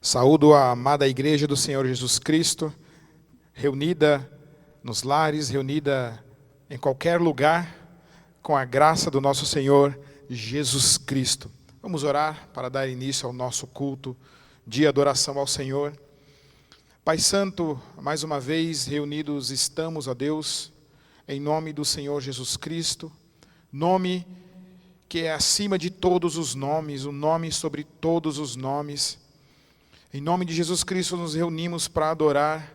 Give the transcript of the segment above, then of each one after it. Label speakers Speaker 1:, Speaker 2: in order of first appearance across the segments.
Speaker 1: Saúdo a amada Igreja do Senhor Jesus Cristo, reunida nos lares, reunida em qualquer lugar, com a graça do nosso Senhor Jesus Cristo. Vamos orar para dar início ao nosso culto de adoração ao Senhor. Pai Santo, mais uma vez reunidos estamos, ó Deus, em nome do Senhor Jesus Cristo, nome que é acima de todos os nomes, o nome sobre todos os nomes. Em nome de Jesus Cristo nos reunimos para adorar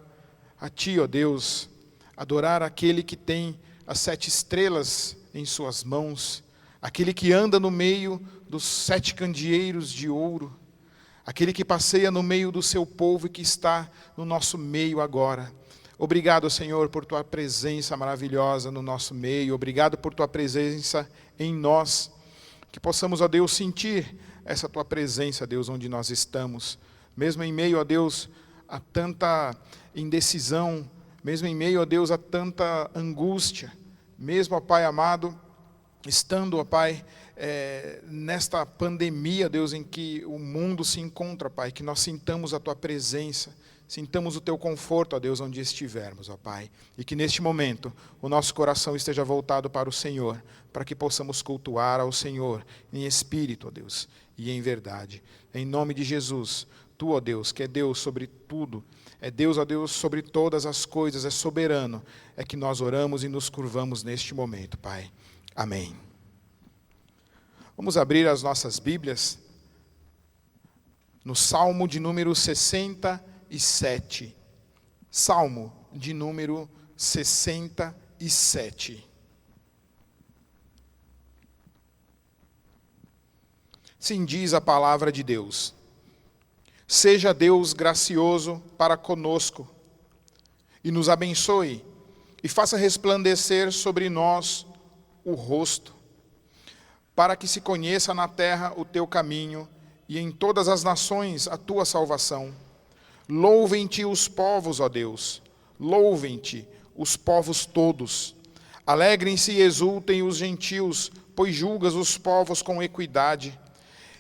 Speaker 1: a Ti, ó Deus, adorar aquele que tem as 7 estrelas em suas mãos, aquele que anda no meio dos 7 candeeiros de ouro, aquele que passeia no meio do seu povo e que está no nosso meio agora. Obrigado, Senhor, por Tua presença maravilhosa no nosso meio, obrigado por Tua presença em nós, que possamos, ó Deus, sentir essa Tua presença, Deus, onde nós estamos. Mesmo em meio, ó Deus, a tanta indecisão, mesmo em meio, ó Deus, a tanta angústia, mesmo, ó Pai amado, estando, ó Pai, nesta pandemia, Deus, em que o mundo se encontra, Pai, que nós sintamos a Tua presença, sintamos o Teu conforto, ó Deus, onde estivermos, ó Pai, e que neste momento o nosso coração esteja voltado para o Senhor, para que possamos cultuar ao Senhor em espírito, ó Deus, e em verdade. Em nome de Jesus, Tu, ó Deus, que é Deus sobre tudo, é Deus, ó Deus, sobre todas as coisas, é soberano, é que nós oramos e nos curvamos neste momento, Pai. Amém. Vamos abrir as nossas Bíblias no Salmo de número 67. Salmo de número 67. Sim, diz a palavra de Deus. Seja Deus gracioso para conosco, e nos abençoe, e faça resplandecer sobre nós o rosto, para que se conheça na terra o teu caminho, e em todas as nações a tua salvação. Louvem-te os povos, ó Deus, louvem-te os povos todos. Alegrem-se e exultem os gentios, pois julgas os povos com equidade,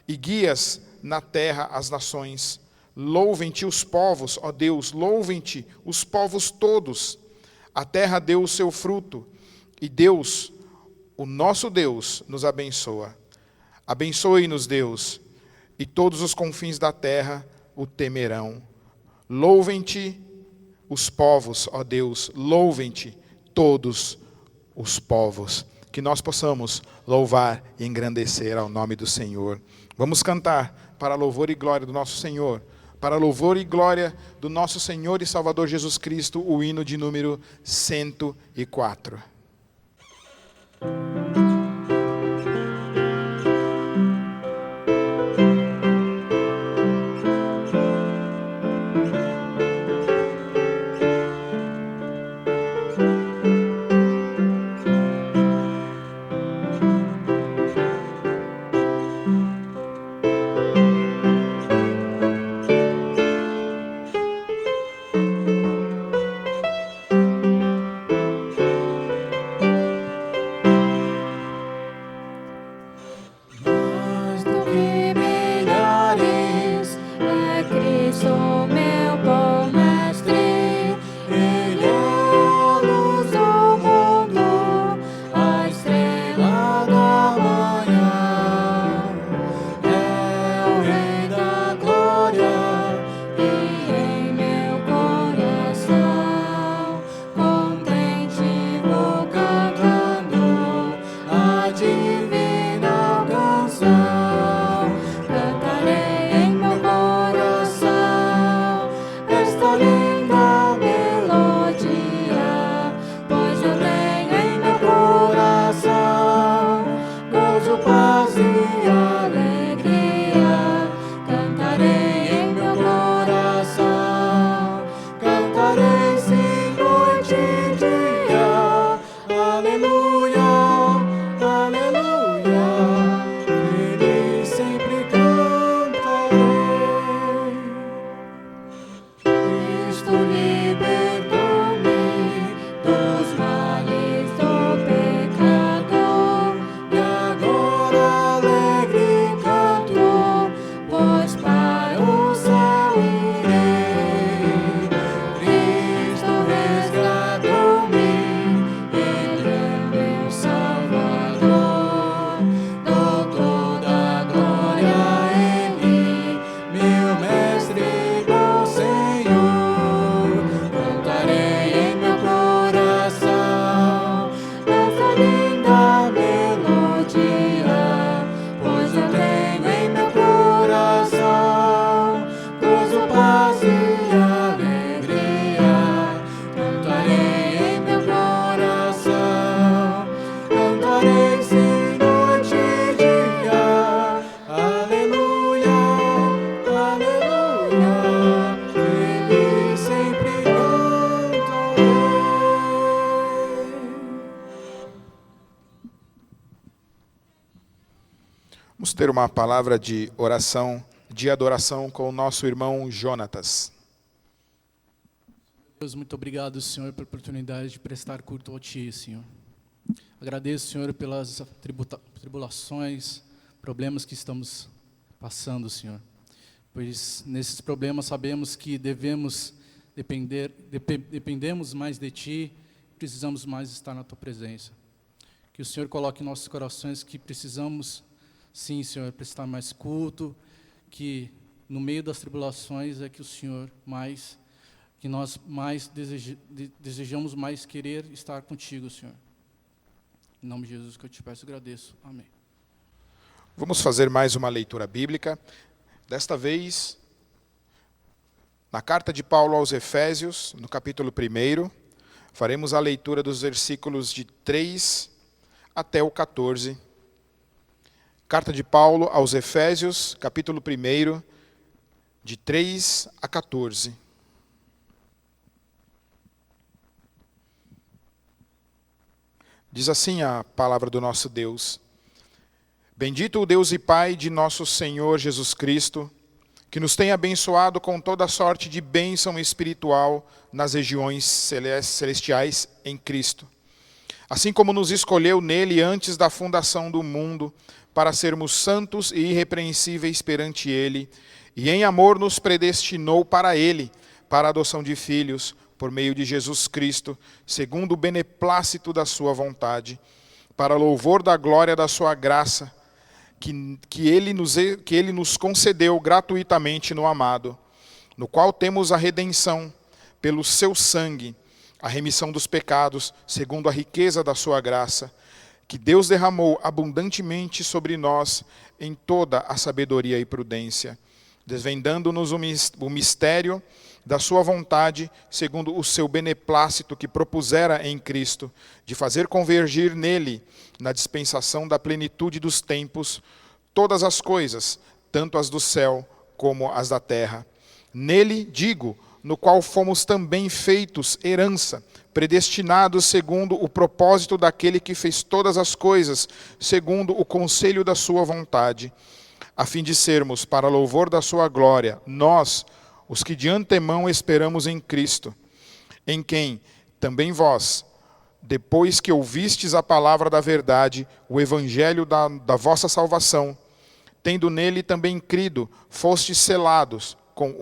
Speaker 1: e guias na terra as nações. Louvem-te os povos, ó Deus, louvem-te os povos todos. A terra deu o seu fruto, e Deus, o nosso Deus, nos abençoa. Abençoe-nos, Deus, e todos os confins da terra o temerão. Louvem-te os povos, ó Deus, louvem-te todos os povos. Que nós possamos louvar e engrandecer ao nome do Senhor. Vamos cantar para louvor e glória do nosso Senhor, para louvor e glória do nosso Senhor e Salvador Jesus Cristo, o hino de número 104. fazer uma palavra de oração, de adoração com o nosso irmão Jonatas.
Speaker 2: Deus, muito obrigado, Senhor, pela oportunidade de prestar culto a Ti, Senhor. Agradeço, Senhor, pelas tribulações, problemas que estamos passando, Senhor. Pois nesses problemas sabemos que dependemos mais de Ti, precisamos mais estar na Tua presença. Que o Senhor coloque em nossos corações que precisamos, sim, Senhor, prestar mais culto, que no meio das tribulações é que o Senhor que nós mais desejamos mais querer estar contigo, Senhor. Em nome de Jesus que eu te peço e agradeço. Amém.
Speaker 1: Vamos fazer mais uma leitura bíblica. Desta vez, na carta de Paulo aos Efésios, no capítulo 1, faremos a leitura dos versículos de 3 até o 14. Carta de Paulo aos Efésios, capítulo 1, de 3 a 14. Diz assim a palavra do nosso Deus: Bendito o Deus e Pai de nosso Senhor Jesus Cristo, que nos tem abençoado com toda sorte de bênção espiritual nas regiões celestiais em Cristo. Assim como nos escolheu nele antes da fundação do mundo, para sermos santos e irrepreensíveis perante ele, e em amor nos predestinou para ele, para a adoção de filhos, por meio de Jesus Cristo, segundo o beneplácito da sua vontade, para louvor da glória da sua graça, que ele nos concedeu gratuitamente no amado, no qual temos a redenção, pelo seu sangue, a remissão dos pecados, segundo a riqueza da sua graça, que Deus derramou abundantemente sobre nós em toda a sabedoria e prudência, desvendando-nos o mistério da sua vontade, segundo o seu beneplácito que propusera em Cristo, de fazer convergir nele, na dispensação da plenitude dos tempos, todas as coisas, tanto as do céu como as da terra. Nele, digo, no qual fomos também feitos herança, predestinados segundo o propósito daquele que fez todas as coisas, segundo o conselho da sua vontade, a fim de sermos, para louvor da sua glória, nós, os que de antemão esperamos em Cristo, em quem também vós, depois que ouvistes a palavra da verdade, o evangelho da vossa salvação, tendo nele também crido, fostes selados com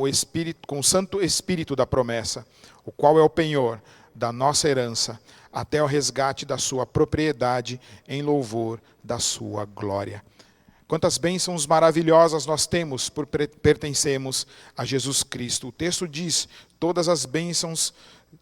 Speaker 1: o Santo Espírito da promessa, o qual é o penhor da nossa herança, até o resgate da sua propriedade, em louvor da sua glória. Quantas bênçãos maravilhosas nós temos por pertencermos a Jesus Cristo. O texto diz, todas as bênçãos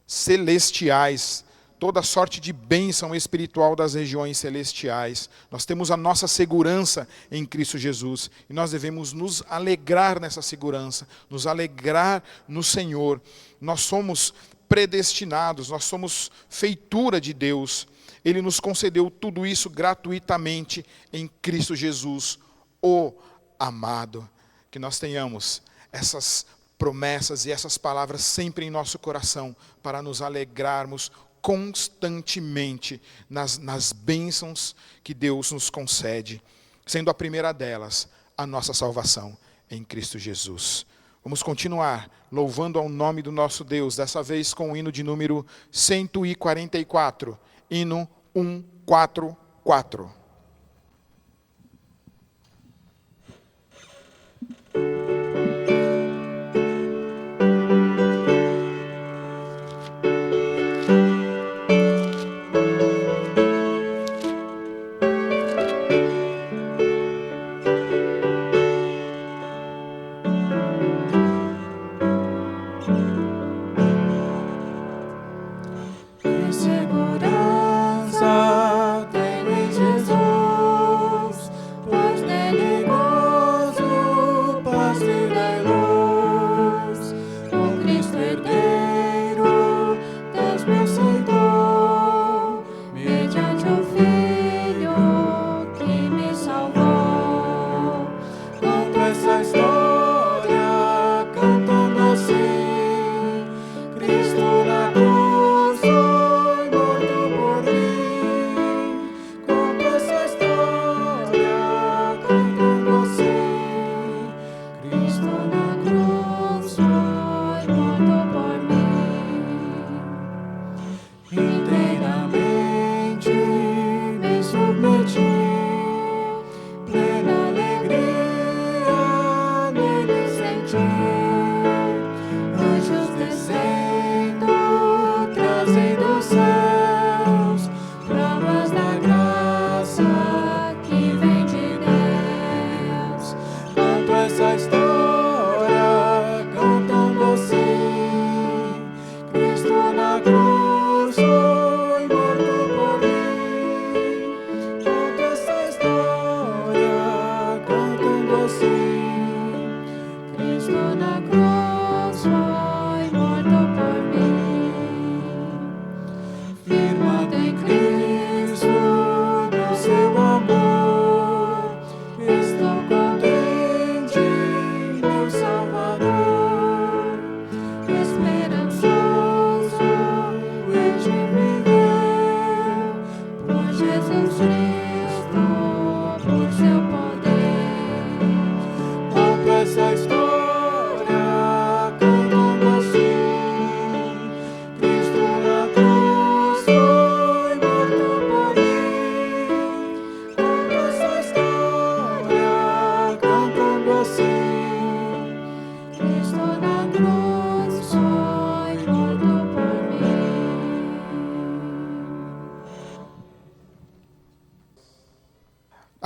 Speaker 1: celestiais, toda sorte de bênção espiritual das regiões celestiais. Nós temos a nossa segurança em Cristo Jesus. E nós devemos nos alegrar nessa segurança, nos alegrar no Senhor. Nós somos predestinados, nós somos feitura de Deus. Ele nos concedeu tudo isso gratuitamente em Cristo Jesus, o amado. Que nós tenhamos essas promessas e essas palavras sempre em nosso coração, para nos alegrarmos constantemente nas bênçãos que Deus nos concede, sendo a primeira delas a nossa salvação em Cristo Jesus. Vamos continuar louvando ao nome do nosso Deus, dessa vez com o hino de número 144, hino 144.
Speaker 3: Que segurança tenho em Jesus.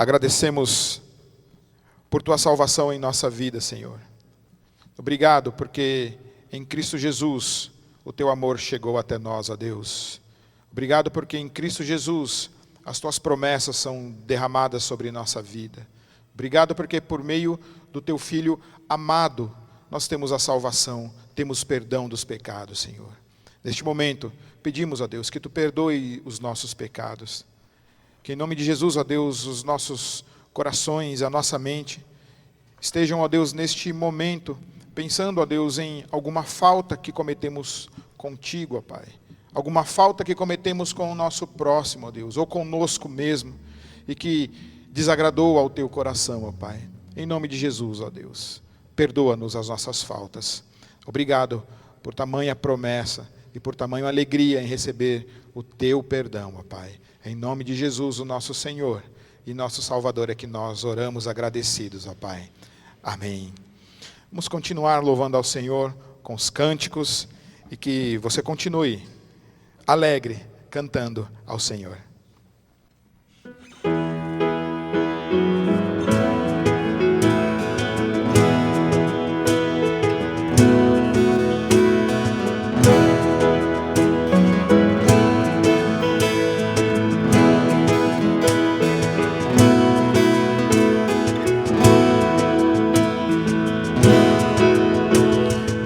Speaker 1: Agradecemos por tua salvação em nossa vida, Senhor. Obrigado porque em Cristo Jesus o teu amor chegou até nós, ó Deus. Obrigado porque em Cristo Jesus as tuas promessas são derramadas sobre nossa vida. Obrigado porque por meio do teu Filho amado nós temos a salvação, temos perdão dos pecados, Senhor. Neste momento pedimos, ó Deus, que tu perdoe os nossos pecados. Que em nome de Jesus, ó Deus, os nossos corações, a nossa mente estejam, ó Deus, neste momento pensando, ó Deus, em alguma falta que cometemos contigo, ó Pai. Alguma falta que cometemos com o nosso próximo, ó Deus, ou conosco mesmo, e que desagradou ao teu coração, ó Pai. Em nome de Jesus, ó Deus, perdoa-nos as nossas faltas. Obrigado por tamanha promessa e por tamanha alegria em receber o teu perdão, ó Pai. Em nome de Jesus, o nosso Senhor e nosso Salvador, é que nós oramos agradecidos, ó Pai. Amém. Vamos continuar louvando ao Senhor com os cânticos e que você continue alegre cantando ao Senhor.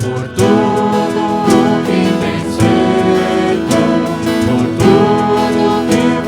Speaker 3: Por tudo que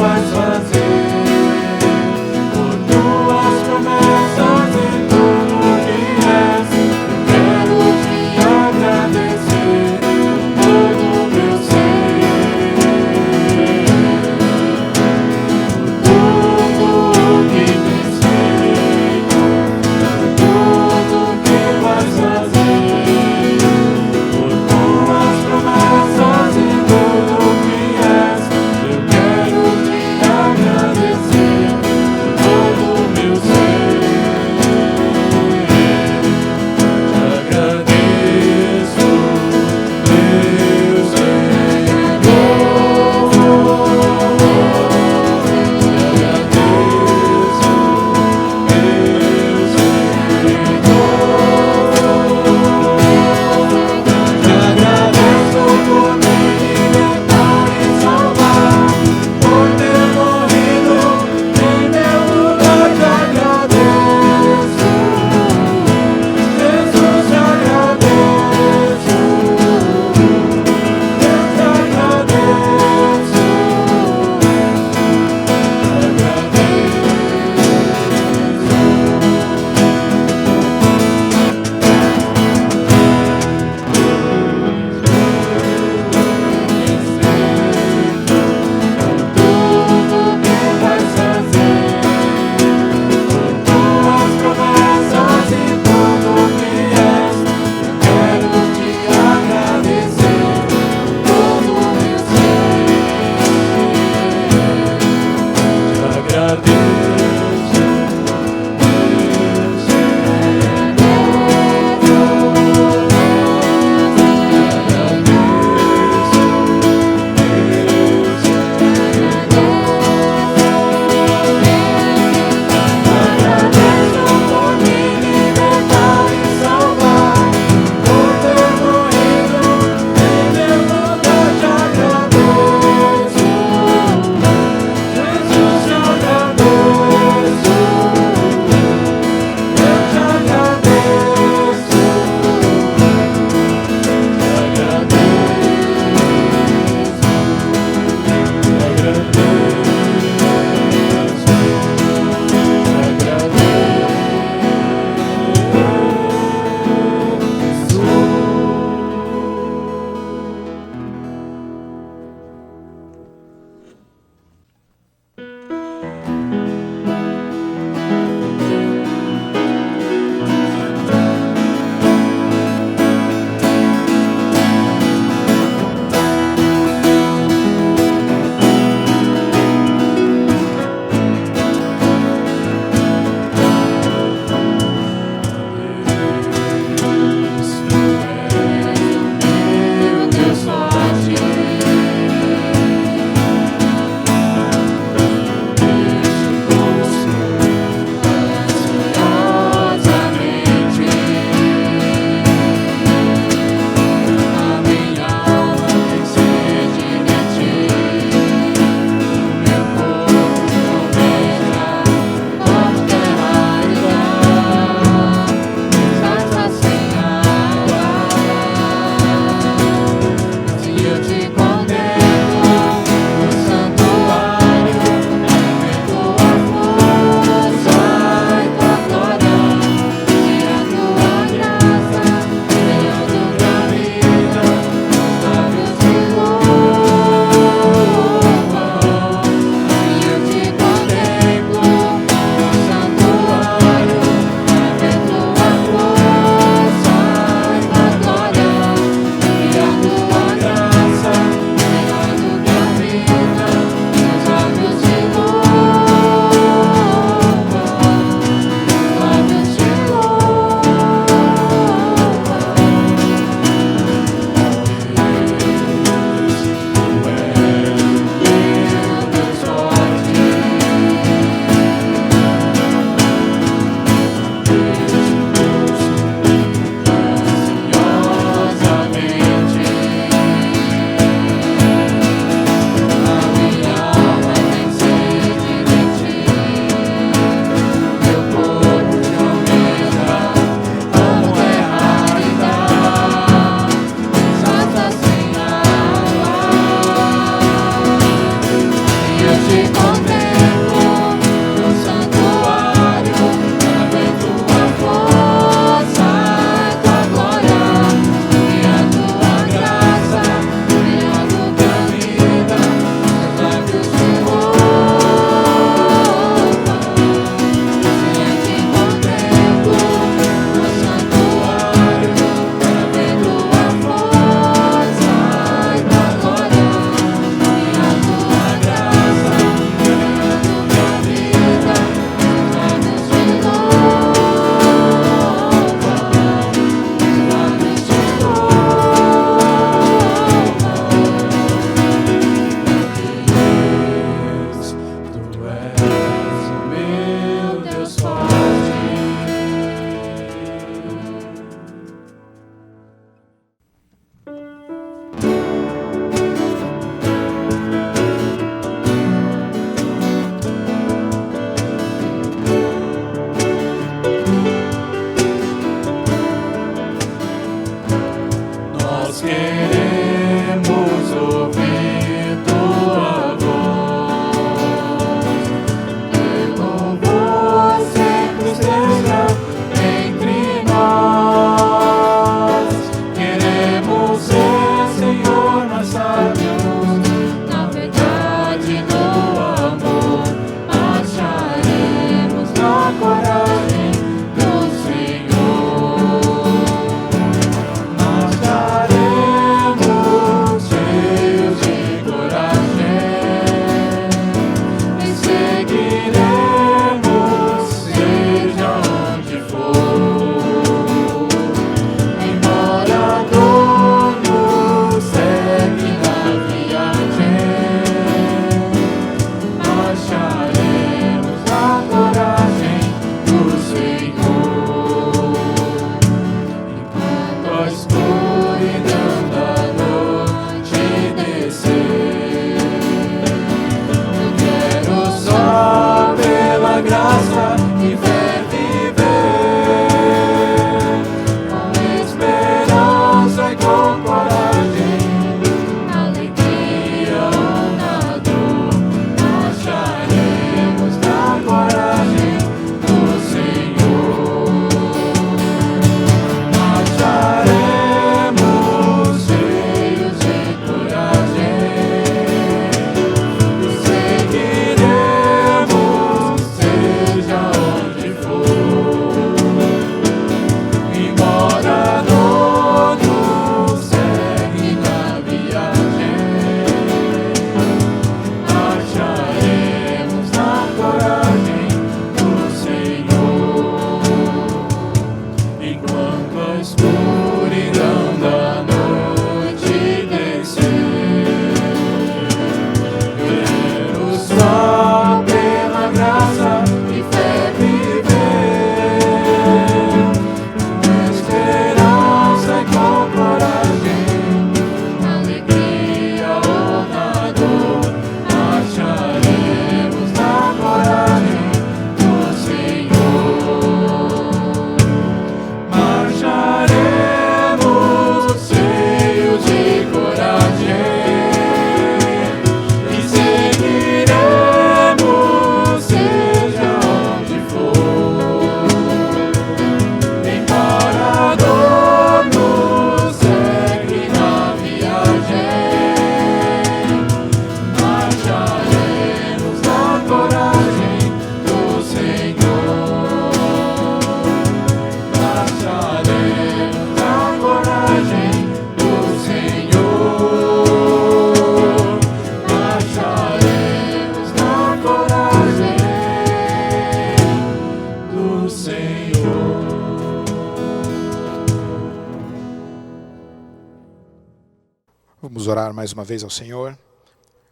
Speaker 1: Vamos orar mais uma vez ao Senhor.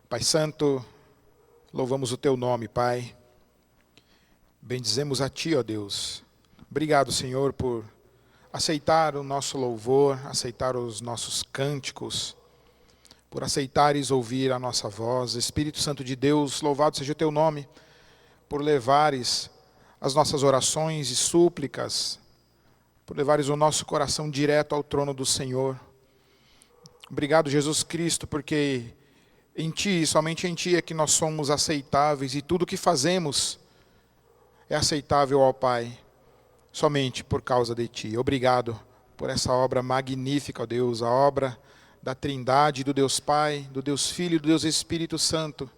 Speaker 1: Pai Santo, louvamos o Teu nome, Pai. Bendizemos a Ti, ó Deus. Obrigado, Senhor, por aceitar o nosso louvor, aceitar os nossos cânticos, por aceitares ouvir a nossa voz. Espírito Santo de Deus, louvado seja o Teu nome, por levares as nossas orações e súplicas, por levares o nosso coração direto ao trono do Senhor. Obrigado, Jesus Cristo, porque em Ti, somente em Ti é que nós somos aceitáveis e tudo o que fazemos é aceitável ao Pai, somente por causa de Ti. Obrigado por essa obra magnífica, ó Deus, a obra da Trindade, do Deus Pai, do Deus Filho e do Deus Espírito Santo.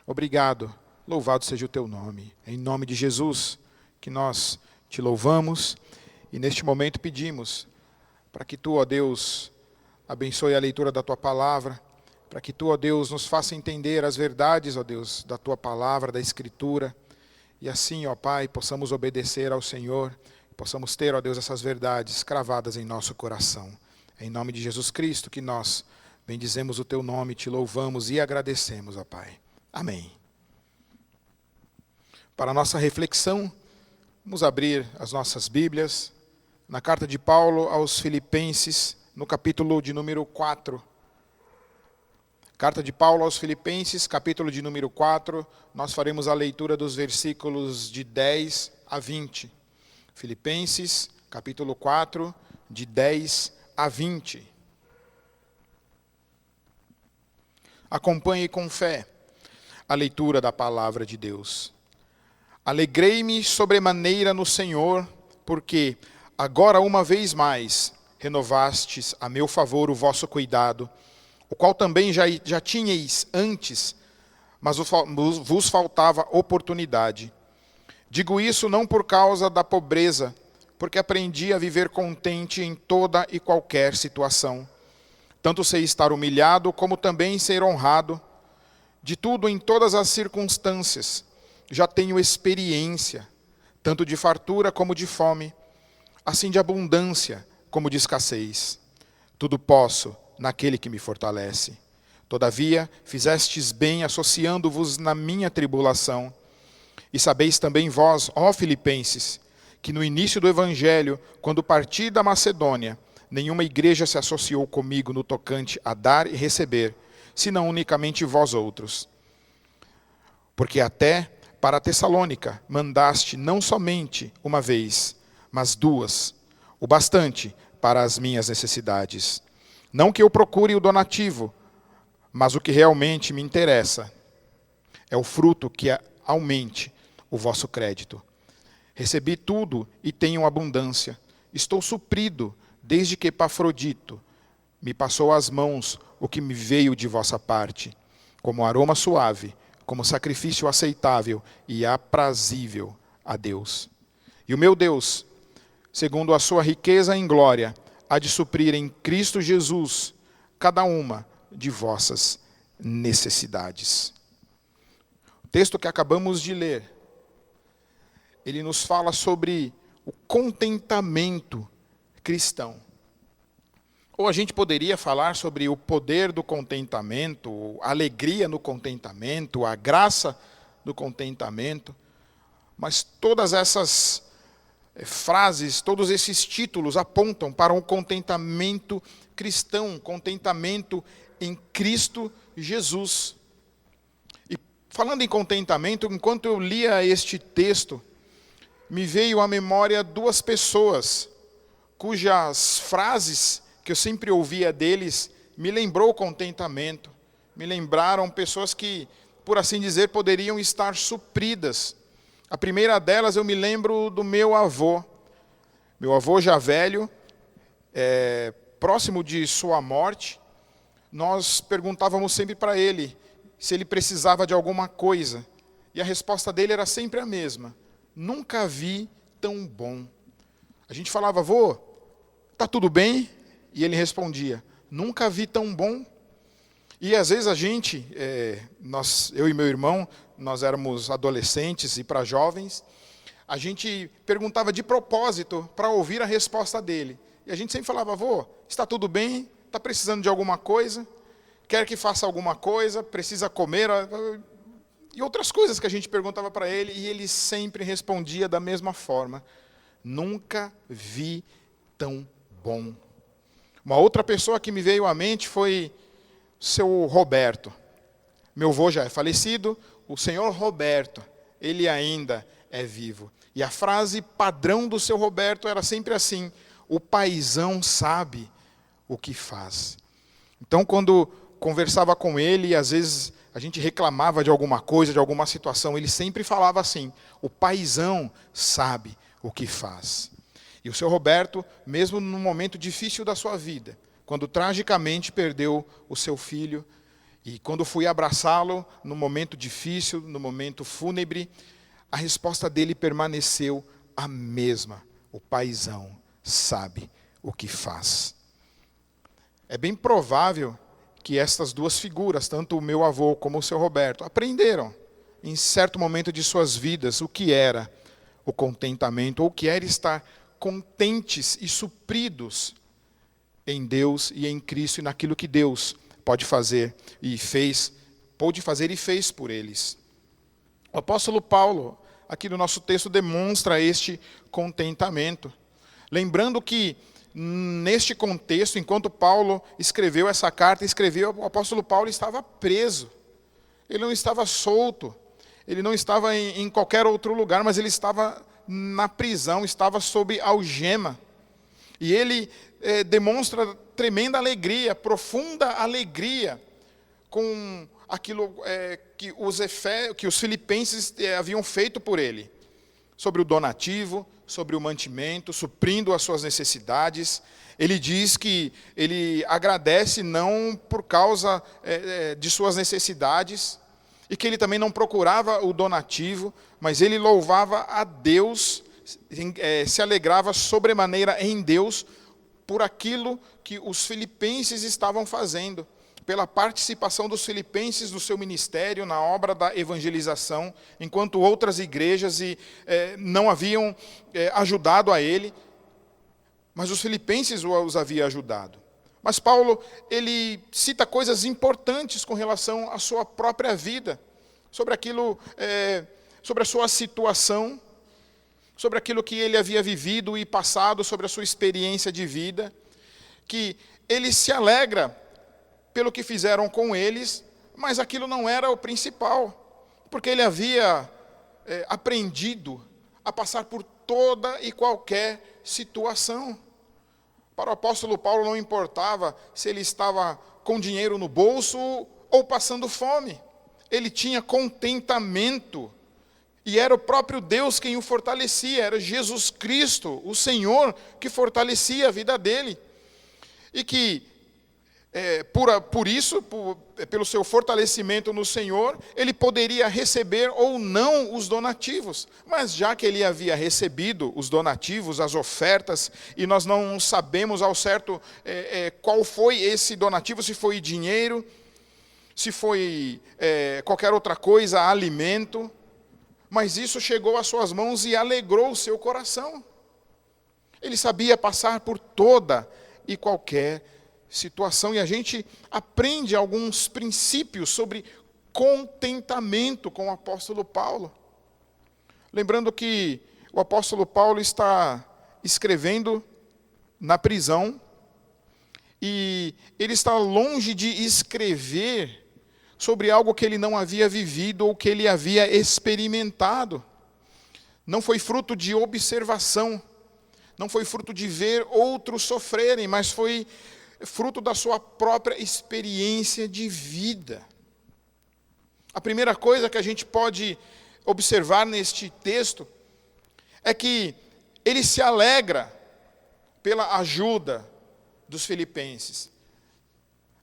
Speaker 1: Obrigado, louvado seja o Teu nome. É em nome de Jesus que nós Te louvamos e neste momento pedimos para que Tu, ó Deus, abençoe a leitura da Tua palavra, para que Tu, ó Deus, nos faça entender as verdades, ó Deus, da Tua palavra, da Escritura, e assim, ó Pai, possamos obedecer ao Senhor, possamos ter, ó Deus, essas verdades cravadas em nosso coração. É em nome de Jesus Cristo que nós bendizemos o Teu nome, Te louvamos e agradecemos, ó Pai. Amém. Para a nossa reflexão, vamos abrir as nossas Bíblias na carta de Paulo aos Filipenses, no capítulo de número 4. Carta de Paulo aos Filipenses, capítulo de número 4, nós faremos a leitura dos versículos de 10 a 20. Filipenses, capítulo 4, de 10 a 20. Acompanhe com fé a leitura da palavra de Deus. Alegrei-me sobremaneira no Senhor, porque agora uma vez mais renovastes a meu favor o vosso cuidado, o qual também já tinhais antes, mas vos faltava oportunidade. Digo isso não por causa da pobreza, porque aprendi a viver contente em toda e qualquer situação. Tanto sei estar humilhado, como também ser honrado. De tudo em todas as circunstâncias, já tenho experiência, tanto de fartura como de fome, assim de abundância como de escassez. Tudo posso naquele que me fortalece. Todavia, fizestes bem associando-vos na minha tribulação. E sabeis também vós, ó Filipenses, que no início do Evangelho, quando parti da Macedônia, nenhuma igreja se associou comigo no tocante a dar e receber, senão unicamente vós outros. Porque até para Tessalônica mandaste não somente uma vez, mas duas, o bastante para as minhas necessidades. Não que eu procure o donativo, mas o que realmente me interessa é o fruto que aumente o vosso crédito. Recebi tudo e tenho abundância. Estou suprido desde que Epafrodito me passou às mãos o que me veio de vossa parte, como aroma suave, como sacrifício aceitável e aprazível a Deus. E o meu Deus, segundo a sua riqueza em glória, há de suprir em Cristo Jesus cada uma de vossas necessidades. O texto que acabamos de ler, ele nos fala sobre o contentamento cristão. Ou a gente poderia falar sobre o poder do contentamento, a alegria no contentamento, a graça do contentamento, mas todas essas frases, todos esses títulos apontam para um contentamento cristão, contentamento em Cristo Jesus. E falando em contentamento, enquanto eu lia este texto, me veio à memória duas pessoas cujas frases que eu sempre ouvia deles me lembrou o contentamento, me lembraram pessoas que, por assim dizer, poderiam estar supridas. A primeira delas eu me lembro do meu avô já velho, próximo de sua morte. Nós perguntávamos sempre para ele se ele precisava de alguma coisa, e a resposta dele era sempre a mesma: nunca vi tão bom. A gente falava: avô, tá tudo bem? E ele respondia: nunca vi tão bom. E às vezes a gente, eu e meu irmão, nós éramos adolescentes e para jovens, a gente perguntava de propósito para ouvir a resposta dele. E a gente sempre falava: avô, está tudo bem? está precisando de alguma coisa, quer que faça alguma coisa, precisa comer, e outras coisas que a gente perguntava para ele, e ele sempre respondia da mesma forma: nunca vi tão bom. Uma outra pessoa que me veio à mente foi seu Roberto. Meu avô já é falecido, o senhor Roberto, ele ainda é vivo. E a frase padrão do seu Roberto era sempre assim: o paizão sabe o que faz. Então, quando conversava com ele, às vezes a gente reclamava de alguma coisa, de alguma situação, ele sempre falava assim: o paizão sabe o que faz. E o seu Roberto, mesmo num momento difícil da sua vida, quando tragicamente perdeu o seu filho, e quando fui abraçá-lo no momento difícil, no momento fúnebre, a resposta dele permaneceu a mesma: o paizão sabe o que faz. É bem provável que estas duas figuras, tanto o meu avô como o seu Roberto, aprenderam em certo momento de suas vidas o que era o contentamento, ou o que era estar contentes e supridos em Deus e em Cristo e naquilo que Deus pode fazer e fez, pôde fazer e fez por eles. O apóstolo Paulo, aqui no nosso texto, demonstra este contentamento. Lembrando que, neste contexto, enquanto Paulo escreveu essa carta, o apóstolo Paulo estava preso. Ele não estava solto, ele não estava em qualquer outro lugar, mas ele estava na prisão, estava sob algema. E ele demonstra tremenda alegria, profunda alegria, com aquilo que os filipenses haviam feito por ele, sobre o donativo, sobre o mantimento, suprindo as suas necessidades. Ele diz que ele agradece não por causa de suas necessidades, e que ele também não procurava o donativo, mas ele louvava a Deus, se alegrava sobremaneira em Deus, por aquilo que os filipenses estavam fazendo, pela participação dos filipenses no seu ministério, na obra da evangelização, enquanto outras igrejas não haviam ajudado a ele, mas os filipenses os haviam ajudado. Mas Paulo, ele cita coisas importantes com relação à sua própria vida, sobre aquilo, sobre a sua situação, sobre aquilo que ele havia vivido e passado, sobre a sua experiência de vida, que ele se alegra pelo que fizeram com eles, mas aquilo não era o principal, porque ele havia aprendido a passar por toda e qualquer situação. Para o apóstolo Paulo não importava se ele estava com dinheiro no bolso ou passando fome. Ele tinha contentamento, e era o próprio Deus quem o fortalecia, era Jesus Cristo, o Senhor, que fortalecia a vida dele. E que, por isso, pelo seu fortalecimento no Senhor, ele poderia receber ou não os donativos. Mas já que ele havia recebido os donativos, as ofertas, e nós não sabemos ao certo qual foi esse donativo, se foi dinheiro, se foi qualquer outra coisa, alimento, mas isso chegou às suas mãos e alegrou o seu coração. Ele sabia passar por toda e qualquer situação, e a gente aprende alguns princípios sobre contentamento com o apóstolo Paulo. Lembrando que o apóstolo Paulo está escrevendo na prisão, e ele está longe de escrever sobre algo que ele não havia vivido ou que ele havia experimentado. Não foi fruto de observação, não foi fruto de ver outros sofrerem, mas foi fruto da sua própria experiência de vida. A primeira coisa que a gente pode observar neste texto é que ele se alegra pela ajuda dos filipenses.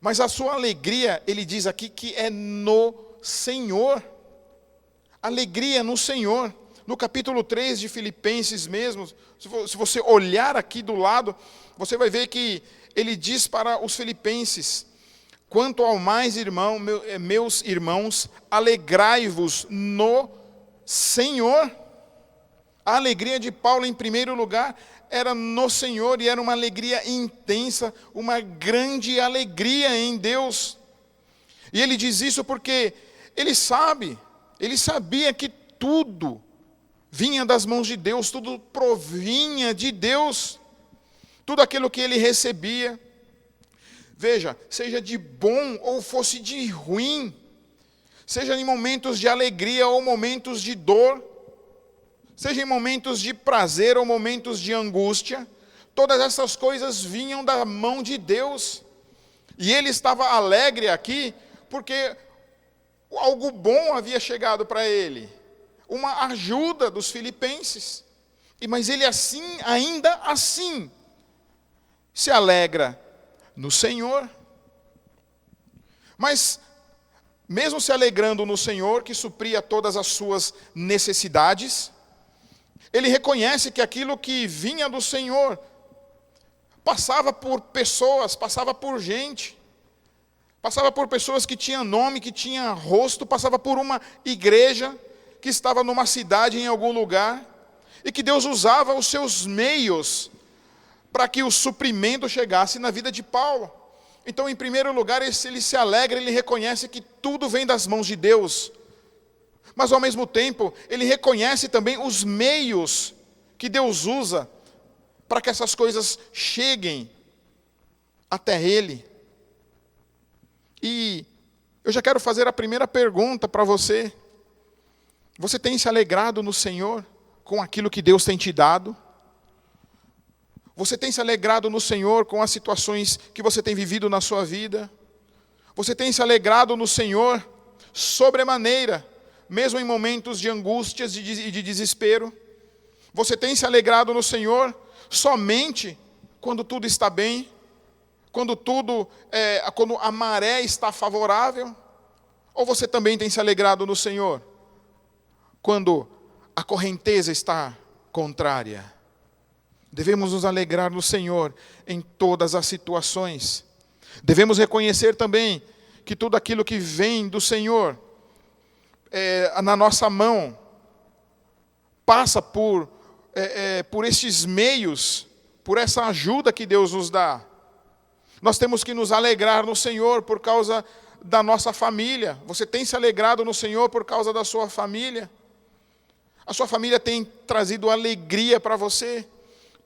Speaker 1: Mas a sua alegria, ele diz aqui que é no Senhor. Alegria no Senhor. No capítulo 3 de Filipenses mesmo, se você olhar aqui do lado, você vai ver que ele diz para os filipenses: quanto ao mais, meus irmãos, alegrai-vos no Senhor. A alegria de Paulo, em primeiro lugar, era no Senhor, e era uma alegria intensa, uma grande alegria em Deus. E ele diz isso porque ele sabia que tudo vinha das mãos de Deus, tudo provinha de Deus, tudo aquilo que ele recebia. Veja, seja de bom ou fosse de ruim, seja em momentos de alegria ou momentos de dor, seja em momentos de prazer ou momentos de angústia, todas essas coisas vinham da mão de Deus. E ele estava alegre aqui, porque algo bom havia chegado para ele, uma ajuda dos filipenses. Mas ele ainda assim, se alegra no Senhor. Mas, mesmo se alegrando no Senhor, que supria todas as suas necessidades, ele reconhece que aquilo que vinha do Senhor passava por pessoas, passava por gente, passava por pessoas que tinham nome, que tinham rosto, passava por uma igreja que estava numa cidade, em algum lugar, e que Deus usava os seus meios para que o suprimento chegasse na vida de Paulo. Então, em primeiro lugar, ele se alegra, ele reconhece que tudo vem das mãos de Deus. Mas, ao mesmo tempo, ele reconhece também os meios que Deus usa para que essas coisas cheguem até ele. E eu já quero fazer a primeira pergunta para você. Você tem se alegrado no Senhor com aquilo que Deus tem te dado? Você tem se alegrado no Senhor com as situações que você tem vivido na sua vida? Você tem se alegrado no Senhor sobremaneira, mesmo em momentos de angústias e de desespero? Você tem se alegrado no Senhor somente quando tudo está bem? Quando a maré está favorável? Ou você também tem se alegrado no Senhor quando a correnteza está contrária? Devemos nos alegrar no Senhor em todas as situações. Devemos reconhecer também que tudo aquilo que vem do Senhor na nossa mão passa por estes meios, por essa ajuda que Deus nos dá. Nós temos que nos alegrar no Senhor por causa da nossa família. Você tem se alegrado no Senhor por causa da sua família? A sua família tem trazido alegria para você?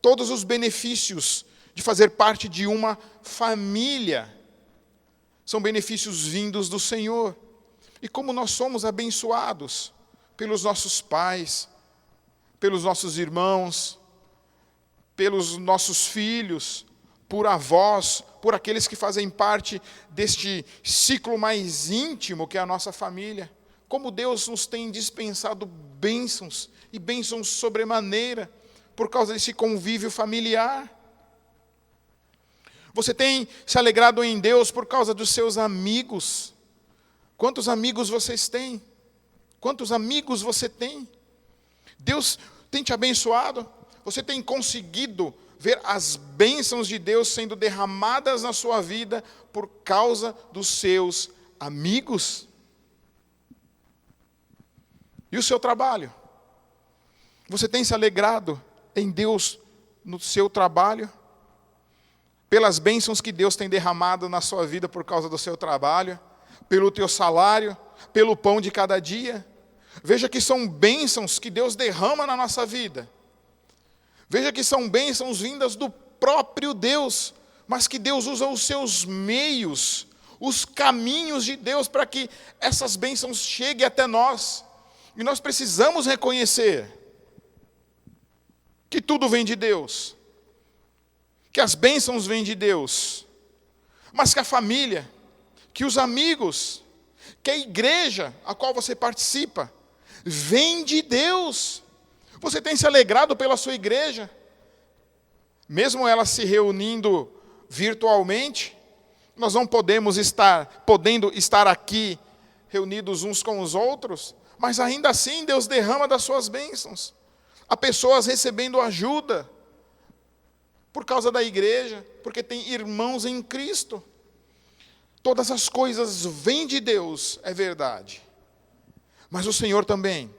Speaker 1: Todos os benefícios de fazer parte de uma família são benefícios vindos do Senhor. E como nós somos abençoados pelos nossos pais, pelos nossos irmãos, pelos nossos filhos, por avós, por aqueles que fazem parte deste ciclo mais íntimo que é a nossa família. Como Deus nos tem dispensado bênçãos, e bênçãos sobremaneira, por causa desse convívio familiar. Você tem se alegrado em Deus por causa dos seus amigos? Quantos amigos vocês têm? Quantos amigos você tem? Deus tem te abençoado? Você tem conseguido ver as bênçãos de Deus sendo derramadas na sua vida por causa dos seus amigos? E o seu trabalho? Você tem se alegrado em Deus no seu trabalho? Pelas bênçãos que Deus tem derramado na sua vida por causa do seu trabalho? Pelo teu salário? Pelo pão de cada dia? Veja que são bênçãos que Deus derrama na nossa vida. Veja que são bênçãos vindas do próprio Deus, mas que Deus usa os seus meios, os caminhos de Deus para que essas bênçãos cheguem até nós. E nós precisamos reconhecer que tudo vem de Deus, que as bênçãos vêm de Deus, mas que a família, que os amigos, que a igreja a qual você participa, vem de Deus. Você tem se alegrado pela sua igreja? Mesmo ela se reunindo virtualmente, nós não podendo estar aqui reunidos uns com os outros, mas ainda assim Deus derrama das suas bênçãos. Há pessoas recebendo ajuda por causa da igreja, porque tem irmãos em Cristo. Todas as coisas vêm de Deus, é verdade. Mas o Senhor também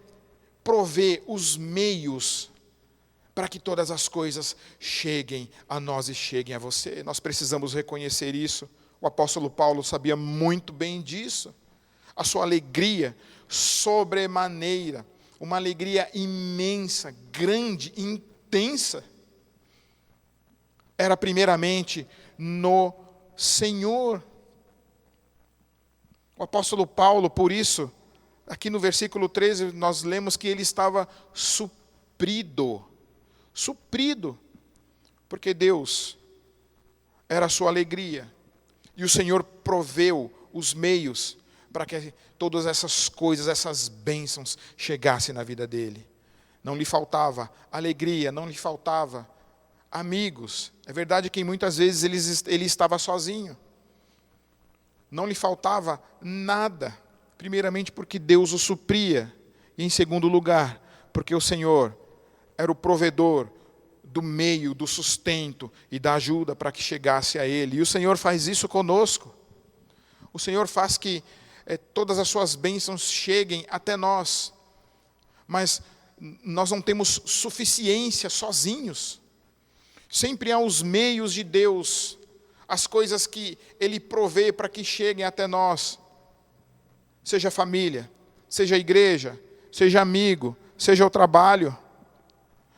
Speaker 1: provê os meios para que todas as coisas cheguem a nós e cheguem a você. Nós precisamos reconhecer isso. O apóstolo Paulo sabia muito bem disso. A sua alegria sobremaneira, uma alegria imensa, grande, intensa, era primeiramente no Senhor. O apóstolo Paulo, por isso, aqui no versículo 13, nós lemos que ele estava suprido, porque Deus era a sua alegria, e o Senhor proveu os meios para que todas essas coisas, essas bênçãos chegassem na vida dele. Não lhe faltava alegria, não lhe faltava amigos. É verdade que muitas vezes ele estava sozinho. Não lhe faltava nada. Primeiramente porque Deus o supria. E em segundo lugar, porque o Senhor era o provedor do meio, do sustento e da ajuda para que chegasse a Ele. E o Senhor faz isso conosco. O Senhor faz que todas as suas bênçãos cheguem até nós. Mas nós não temos suficiência sozinhos. Sempre há os meios de Deus, as coisas que Ele provê para que cheguem até nós. Seja família, seja igreja, seja amigo, seja o trabalho.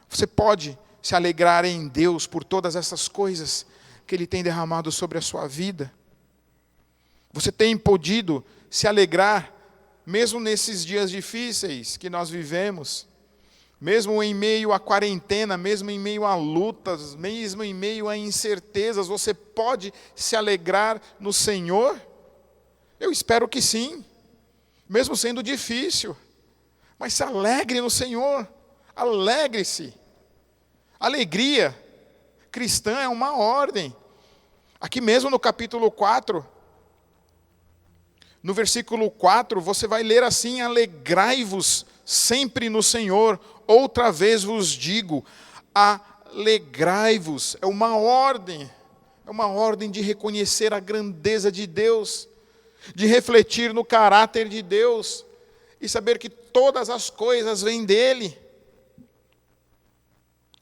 Speaker 1: Você pode se alegrar em Deus por todas essas coisas que Ele tem derramado sobre a sua vida. Você tem podido se alegrar, mesmo nesses dias difíceis que nós vivemos, mesmo em meio à quarentena, mesmo em meio a lutas, mesmo em meio a incertezas, você pode se alegrar no Senhor? Eu espero que sim, mesmo sendo difícil. Mas se alegre no Senhor, alegre-se. Alegria cristã é uma ordem. Aqui mesmo no capítulo 4, no versículo 4, você vai ler assim: alegrai-vos sempre no Senhor. Outra vez vos digo, alegrai-vos. É uma ordem de reconhecer a grandeza de Deus, de refletir no caráter de Deus e saber que todas as coisas vêm dEle.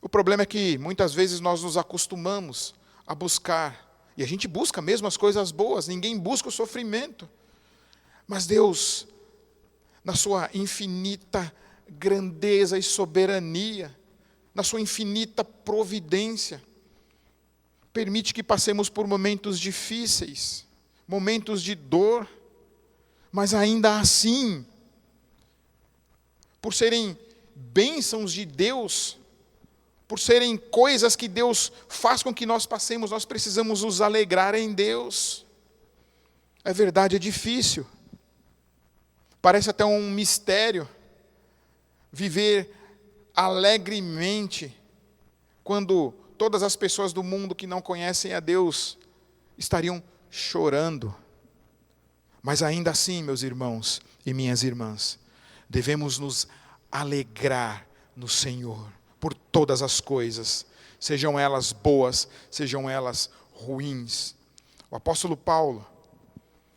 Speaker 1: O problema é que muitas vezes nós nos acostumamos a buscar, e a gente busca mesmo as coisas boas, ninguém busca o sofrimento. Mas Deus, na sua infinita grandeza e soberania, na sua infinita providência, permite que passemos por momentos difíceis, momentos de dor, mas ainda assim, por serem bênçãos de Deus, por serem coisas que Deus faz com que nós passemos, nós precisamos nos alegrar em Deus. É verdade, é difícil. Parece até um mistério viver alegremente quando todas as pessoas do mundo que não conhecem a Deus estariam chorando. Mas ainda assim, meus irmãos e minhas irmãs, devemos nos alegrar no Senhor por todas as coisas, sejam elas boas, sejam elas ruins. O apóstolo Paulo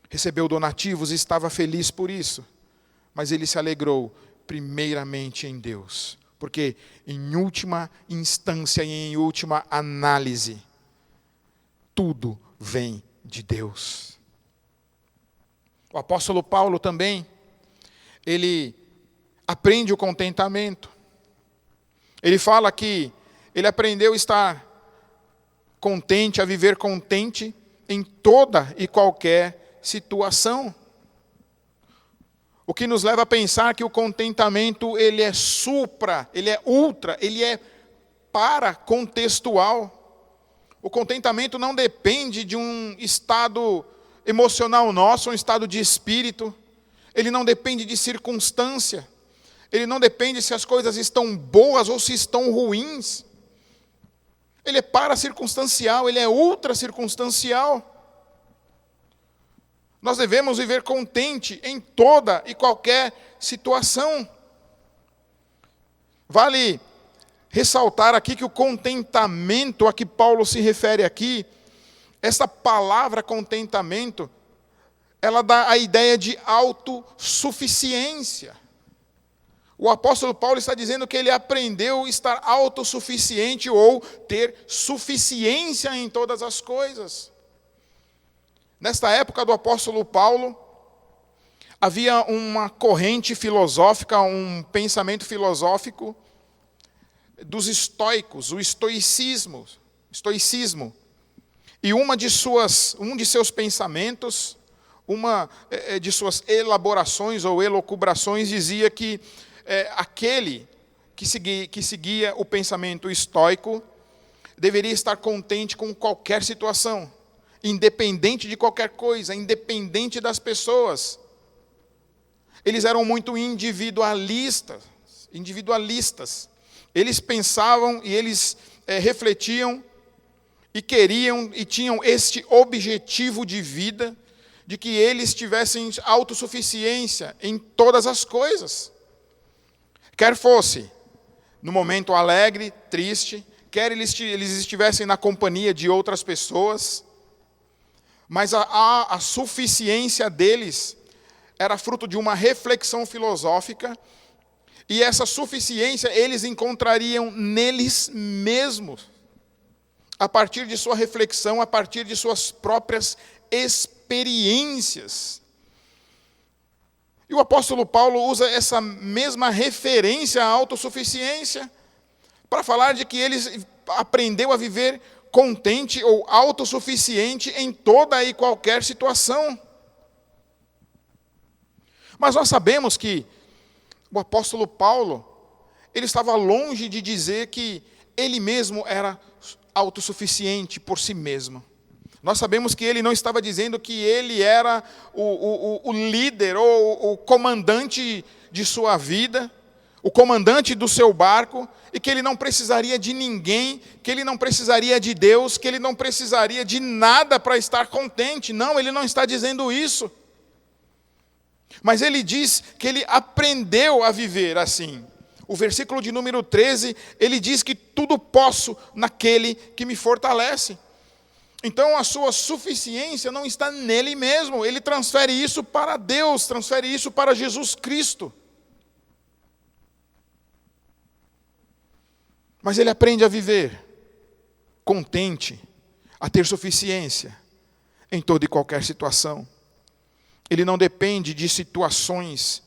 Speaker 1: recebeu donativos e estava feliz por isso, mas ele se alegrou primeiramente em Deus, porque em última instância e em última análise, tudo vem de Deus. O apóstolo Paulo também, ele aprende o contentamento. Ele fala que ele aprendeu a estar contente, a viver contente em toda e qualquer situação. O que nos leva a pensar que o contentamento, ele é supra, ele é ultra, ele é paracontextual. O contentamento não depende de um estado emocional nosso, um estado de espírito. Ele não depende de circunstância. Ele não depende se as coisas estão boas ou se estão ruins. Ele é paracircunstancial, ele é ultra circunstancial. Nós devemos viver contente em toda e qualquer situação. Vale ressaltar aqui que o contentamento a que Paulo se refere aqui, essa palavra contentamento, ela dá a ideia de autossuficiência. O apóstolo Paulo está dizendo que ele aprendeu a estar autossuficiente ou ter suficiência em todas as coisas. Nesta época do apóstolo Paulo, havia uma corrente filosófica, um pensamento filosófico dos estoicos, o estoicismo. E um de seus pensamentos, uma de suas elaborações ou elucubrações dizia que aquele que seguia o pensamento estoico deveria estar contente com qualquer situação, independente de qualquer coisa, independente das pessoas. Eles eram muito individualistas. Eles pensavam e eles refletiam e queriam e tinham este objetivo de vida, de que eles tivessem autossuficiência em todas as coisas. Quer fosse no momento alegre, triste, quer eles estivessem na companhia de outras pessoas, mas a suficiência deles era fruto de uma reflexão filosófica, e essa suficiência eles encontrariam neles mesmos, a partir de sua reflexão, a partir de suas próprias experiências. E o apóstolo Paulo usa essa mesma referência à autossuficiência para falar de que ele aprendeu a viver contente ou autossuficiente em toda e qualquer situação. Mas nós sabemos que o apóstolo Paulo, ele estava longe de dizer que ele mesmo era autossuficiente por si mesmo. Nós sabemos que ele não estava dizendo que ele era o líder ou o comandante de sua vida, o comandante do seu barco, e que ele não precisaria de ninguém, que ele não precisaria de Deus, que ele não precisaria de nada para estar contente. Não, ele não está dizendo isso. Mas ele diz que ele aprendeu a viver assim. O versículo de número 13, ele diz que tudo posso naquele que me fortalece. Então a sua suficiência não está nele mesmo, ele transfere isso para Deus, transfere isso para Jesus Cristo. Mas ele aprende a viver contente, a ter suficiência em toda e qualquer situação. Ele não depende de situações,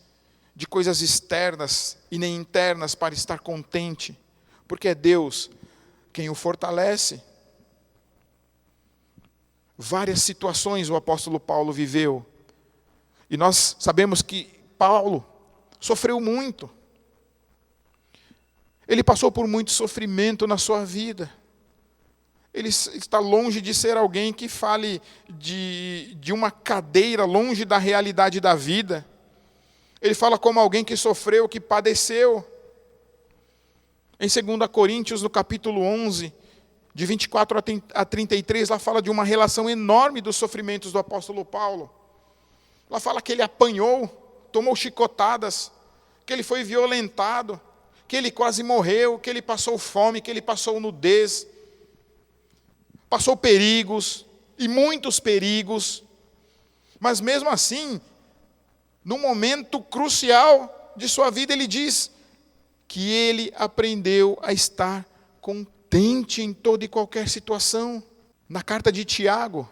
Speaker 1: de coisas externas e nem internas para estar contente, porque é Deus quem o fortalece. Várias situações o apóstolo Paulo viveu, e nós sabemos que Paulo sofreu muito. Ele passou por muito sofrimento na sua vida. Ele está longe de ser alguém que fale de uma cadeira, longe da realidade da vida. Ele fala como alguém que sofreu, que padeceu. Em 2 Coríntios, no capítulo 11, de 24 a 33, lá fala de uma relação enorme dos sofrimentos do apóstolo Paulo. Lá fala que ele apanhou, tomou chicotadas, que ele foi violentado, que ele quase morreu, que ele passou fome, que ele passou nudez, passou perigos, e muitos perigos. Mas mesmo assim, num momento crucial de sua vida, ele diz que ele aprendeu a estar contente em toda e qualquer situação. Na carta de Tiago,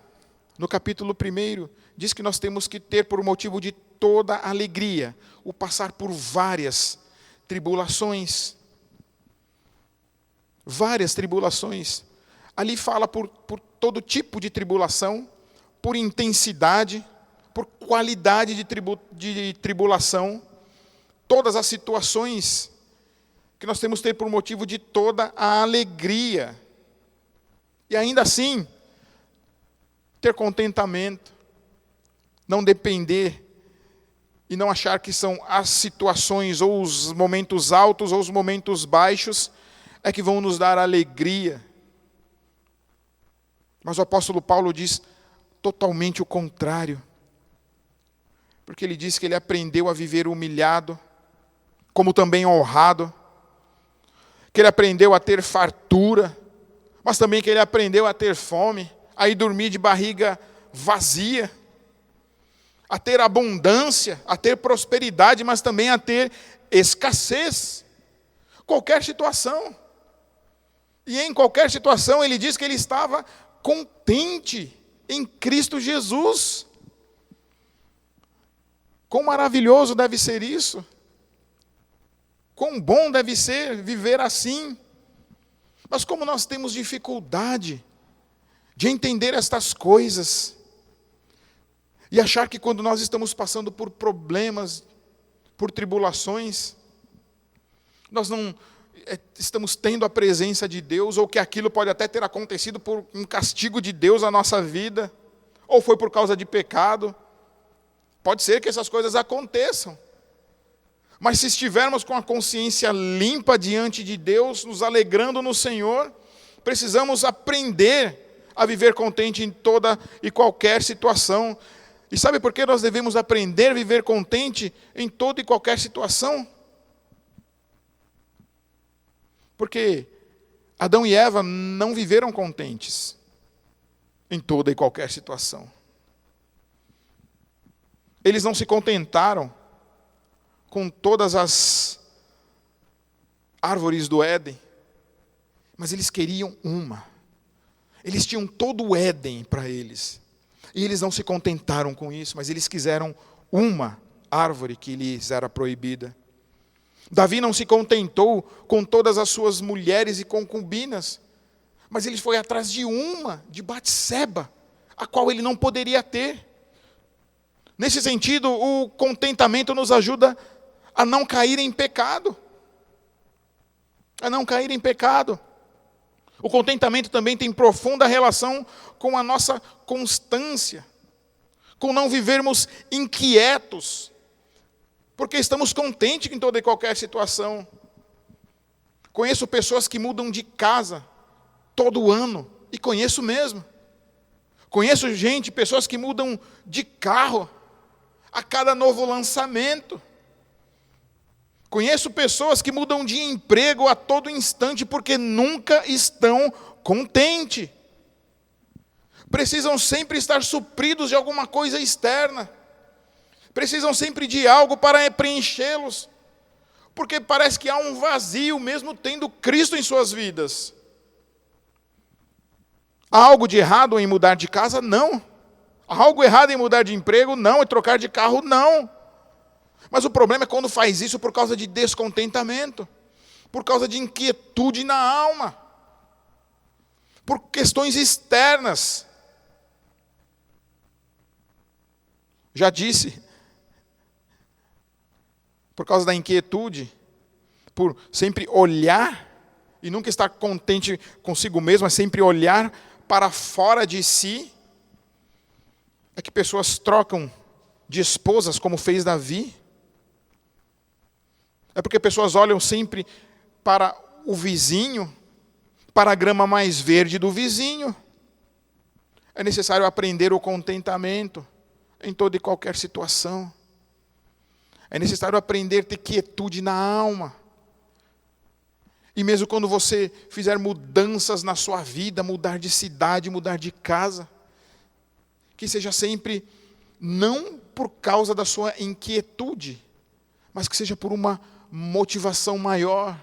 Speaker 1: no capítulo 1, diz que nós temos que ter por motivo de toda alegria o passar por várias tribulações. Várias tribulações. Ali fala por todo tipo de tribulação, por intensidade, por qualidade de tribulação, todas as situações que nós temos que ter por motivo de toda a alegria. E ainda assim, ter contentamento, não depender e não achar que são as situações ou os momentos altos ou os momentos baixos é que vão nos dar alegria. Mas o apóstolo Paulo diz totalmente o contrário. Porque ele diz que ele aprendeu a viver humilhado, como também honrado, que ele aprendeu a ter fartura, mas também que ele aprendeu a ter fome, a ir dormir de barriga vazia, a ter abundância, a ter prosperidade, mas também a ter escassez, qualquer situação. E em qualquer situação ele diz que ele estava contente em Cristo Jesus. Quão maravilhoso deve ser isso. Quão bom deve ser viver assim. Mas como nós temos dificuldade de entender estas coisas, e achar que quando nós estamos passando por problemas, por tribulações, nós não estamos tendo a presença de Deus, ou que aquilo pode até ter acontecido por um castigo de Deus na nossa vida, ou foi por causa de pecado. Pode ser que essas coisas aconteçam. Mas se estivermos com a consciência limpa diante de Deus, nos alegrando no Senhor, precisamos aprender a viver contente em toda e qualquer situação. E sabe por que nós devemos aprender a viver contente em toda e qualquer situação? Porque Adão e Eva não viveram contentes em toda e qualquer situação. Eles não se contentaram com todas as árvores do Éden, mas eles queriam uma. Eles tinham todo o Éden para eles. E eles não se contentaram com isso, mas eles quiseram uma árvore que lhes era proibida. Davi não se contentou com todas as suas mulheres e concubinas, mas ele foi atrás de uma, de Batseba, a qual ele não poderia ter. Nesse sentido, o contentamento nos ajuda a não cair em pecado. A não cair em pecado. O contentamento também tem profunda relação com a nossa constância, com não vivermos inquietos, porque estamos contentes em toda e qualquer situação. Conheço pessoas que mudam de casa todo ano, e conheço mesmo. Conheço pessoas que mudam de carro a cada novo lançamento. Conheço pessoas que mudam de emprego a todo instante porque nunca estão contentes. Precisam sempre estar supridos de alguma coisa externa. Precisam sempre de algo para preenchê-los. Porque parece que há um vazio, mesmo tendo Cristo em suas vidas. Há algo de errado em mudar de casa? Não. Há algo errado em mudar de emprego? Não. Em trocar de carro? Não. Mas o problema é quando faz isso por causa de descontentamento, por causa de inquietude na alma, por questões externas. Já disse, por causa da inquietude, por sempre olhar e nunca estar contente consigo mesmo, mas sempre olhar para fora de si, é que pessoas trocam de esposas, como fez Davi. É porque pessoas olham sempre para o vizinho, para a grama mais verde do vizinho. É necessário aprender o contentamento em toda e qualquer situação. É necessário aprender a ter quietude na alma. E mesmo quando você fizer mudanças na sua vida, mudar de cidade, mudar de casa, que seja sempre não por causa da sua inquietude, mas que seja por uma motivação maior,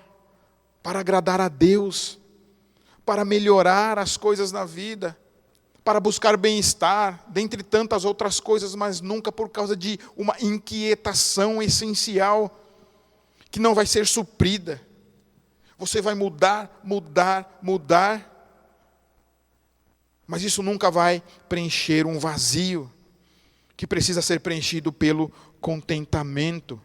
Speaker 1: para agradar a Deus, para melhorar as coisas na vida, para buscar bem-estar, dentre tantas outras coisas, mas nunca por causa de uma inquietação essencial, que não vai ser suprida. Você vai mudar, mas isso nunca vai preencher um vazio, que precisa ser preenchido pelo contentamento.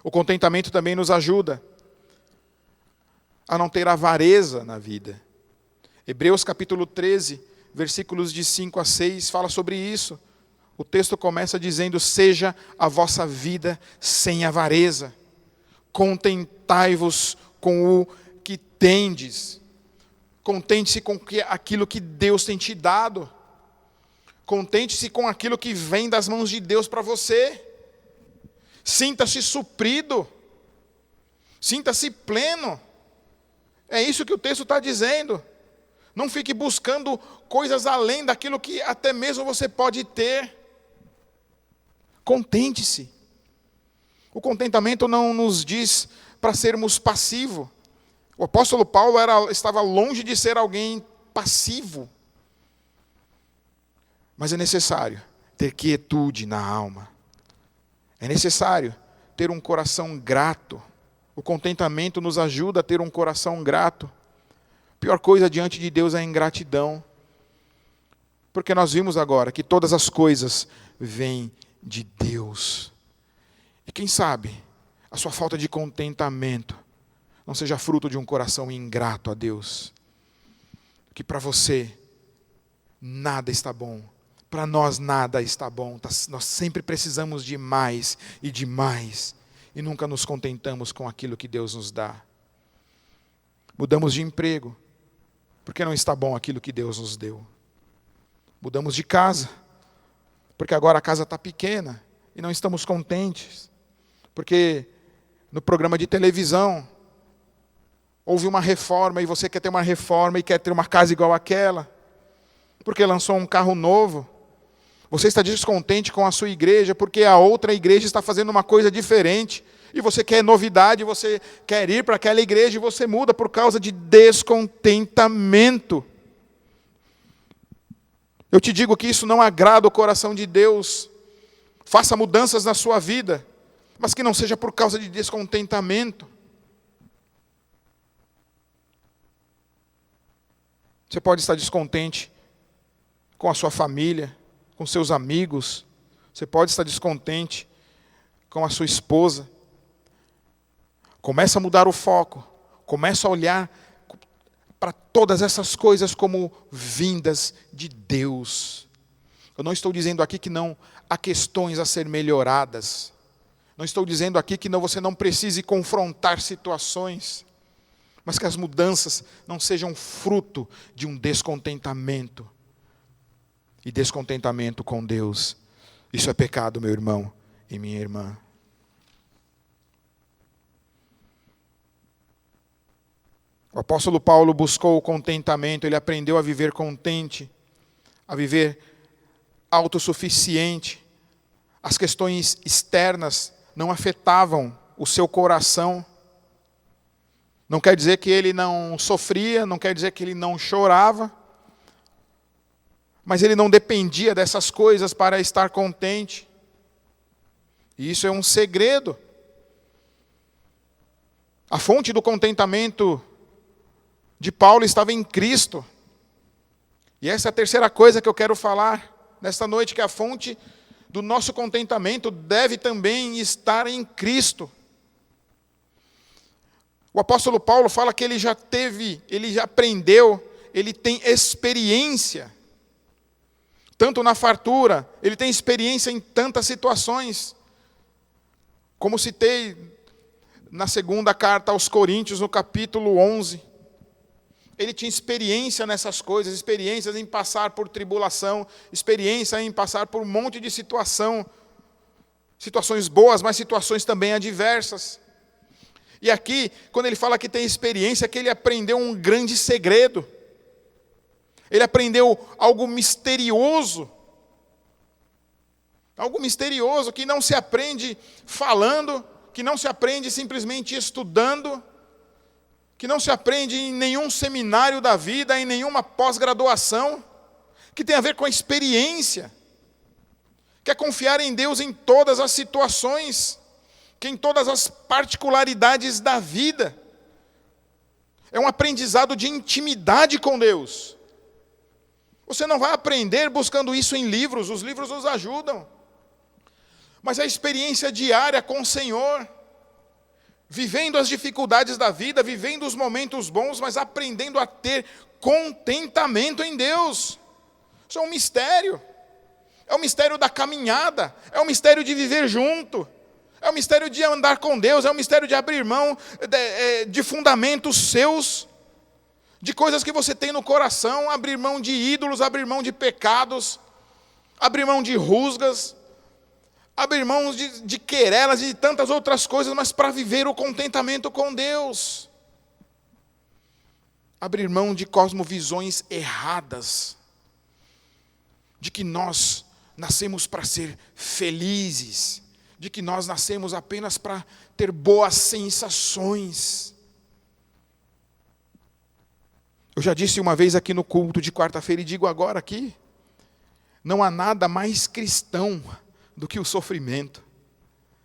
Speaker 1: O contentamento também nos ajuda a não ter avareza na vida. Hebreus capítulo 13, versículos de 5 a 6, fala sobre isso. O texto começa dizendo: seja a vossa vida sem avareza, contentai-vos com o que tendes. Contente-se com aquilo que Deus tem te dado. Contente-se com aquilo que vem das mãos de Deus para você. Sinta-se suprido. Sinta-se pleno. É isso que o texto está dizendo. Não fique buscando coisas além daquilo que até mesmo você pode ter. Contente-se. O contentamento não nos diz para sermos passivos. O apóstolo Paulo estava longe de ser alguém passivo. Mas é necessário ter quietude na alma. É necessário ter um coração grato. O contentamento nos ajuda a ter um coração grato. A pior coisa diante de Deus é a ingratidão. Porque nós vimos agora que todas as coisas vêm de Deus. E quem sabe a sua falta de contentamento não seja fruto de um coração ingrato a Deus. Que para você nada está bom. Para nós nada está bom. Nós sempre precisamos de mais e de mais. E nunca nos contentamos com aquilo que Deus nos dá. Mudamos de emprego, porque não está bom aquilo que Deus nos deu. Mudamos de casa, porque agora a casa está pequena e não estamos contentes. Porque no programa de televisão houve uma reforma e você quer ter uma reforma e quer ter uma casa igual àquela. Porque lançou um carro novo. Você está descontente com a sua igreja porque a outra igreja está fazendo uma coisa diferente. E você quer novidade, você quer ir para aquela igreja e você muda por causa de descontentamento. Eu te digo que isso não agrada o coração de Deus. Faça mudanças na sua vida, mas que não seja por causa de descontentamento. Você pode estar descontente com a sua família, com seus amigos. Você pode estar descontente com a sua esposa. Começa a mudar o foco. Começa a olhar para todas essas coisas como vindas de Deus. Eu não estou dizendo aqui que não há questões a ser melhoradas. Não estou dizendo aqui que você não precise confrontar situações. Mas que as mudanças não sejam fruto de um descontentamento. E descontentamento com Deus. Isso é pecado, meu irmão e minha irmã. O apóstolo Paulo buscou o contentamento, ele aprendeu a viver contente, a viver autossuficiente. As questões externas não afetavam o seu coração. Não quer dizer que ele não sofria, não quer dizer que ele não chorava, mas ele não dependia dessas coisas para estar contente. E isso é um segredo. A fonte do contentamento de Paulo estava em Cristo. E essa é a terceira coisa que eu quero falar nesta noite, que a fonte do nosso contentamento deve também estar em Cristo. O apóstolo Paulo fala que ele já aprendeu, ele tem experiência. Tanto na fartura, ele tem experiência em tantas situações. Como citei na segunda carta aos Coríntios, no capítulo 11. Ele tinha experiência nessas coisas, experiências em passar por tribulação, experiência em passar por um monte de situações boas, mas situações também adversas. E aqui, quando ele fala que tem experiência, é que ele aprendeu um grande segredo. Ele aprendeu algo misterioso. Algo misterioso que não se aprende falando, que não se aprende simplesmente estudando, que não se aprende em nenhum seminário da vida, em nenhuma pós-graduação, que tem a ver com a experiência, que é confiar em Deus em todas as situações, que em todas as particularidades da vida. É um aprendizado de intimidade com Deus. Você não vai aprender buscando isso em livros, os livros nos ajudam. Mas a experiência diária com o Senhor, vivendo as dificuldades da vida, vivendo os momentos bons, mas aprendendo a ter contentamento em Deus. Isso é um mistério. É o mistério da caminhada, é o mistério de viver junto, é o mistério de andar com Deus, é o mistério de abrir mão de fundamentos seus, de coisas que você tem no coração, abrir mão de ídolos, abrir mão de pecados, abrir mão de rusgas, abrir mão de querelas e de tantas outras coisas, mas para viver o contentamento com Deus. Abrir mão de cosmovisões erradas, de que nós nascemos para ser felizes, de que nós nascemos apenas para ter boas sensações. Eu já disse uma vez aqui no culto de quarta-feira e digo agora aqui, não há nada mais cristão do que o sofrimento.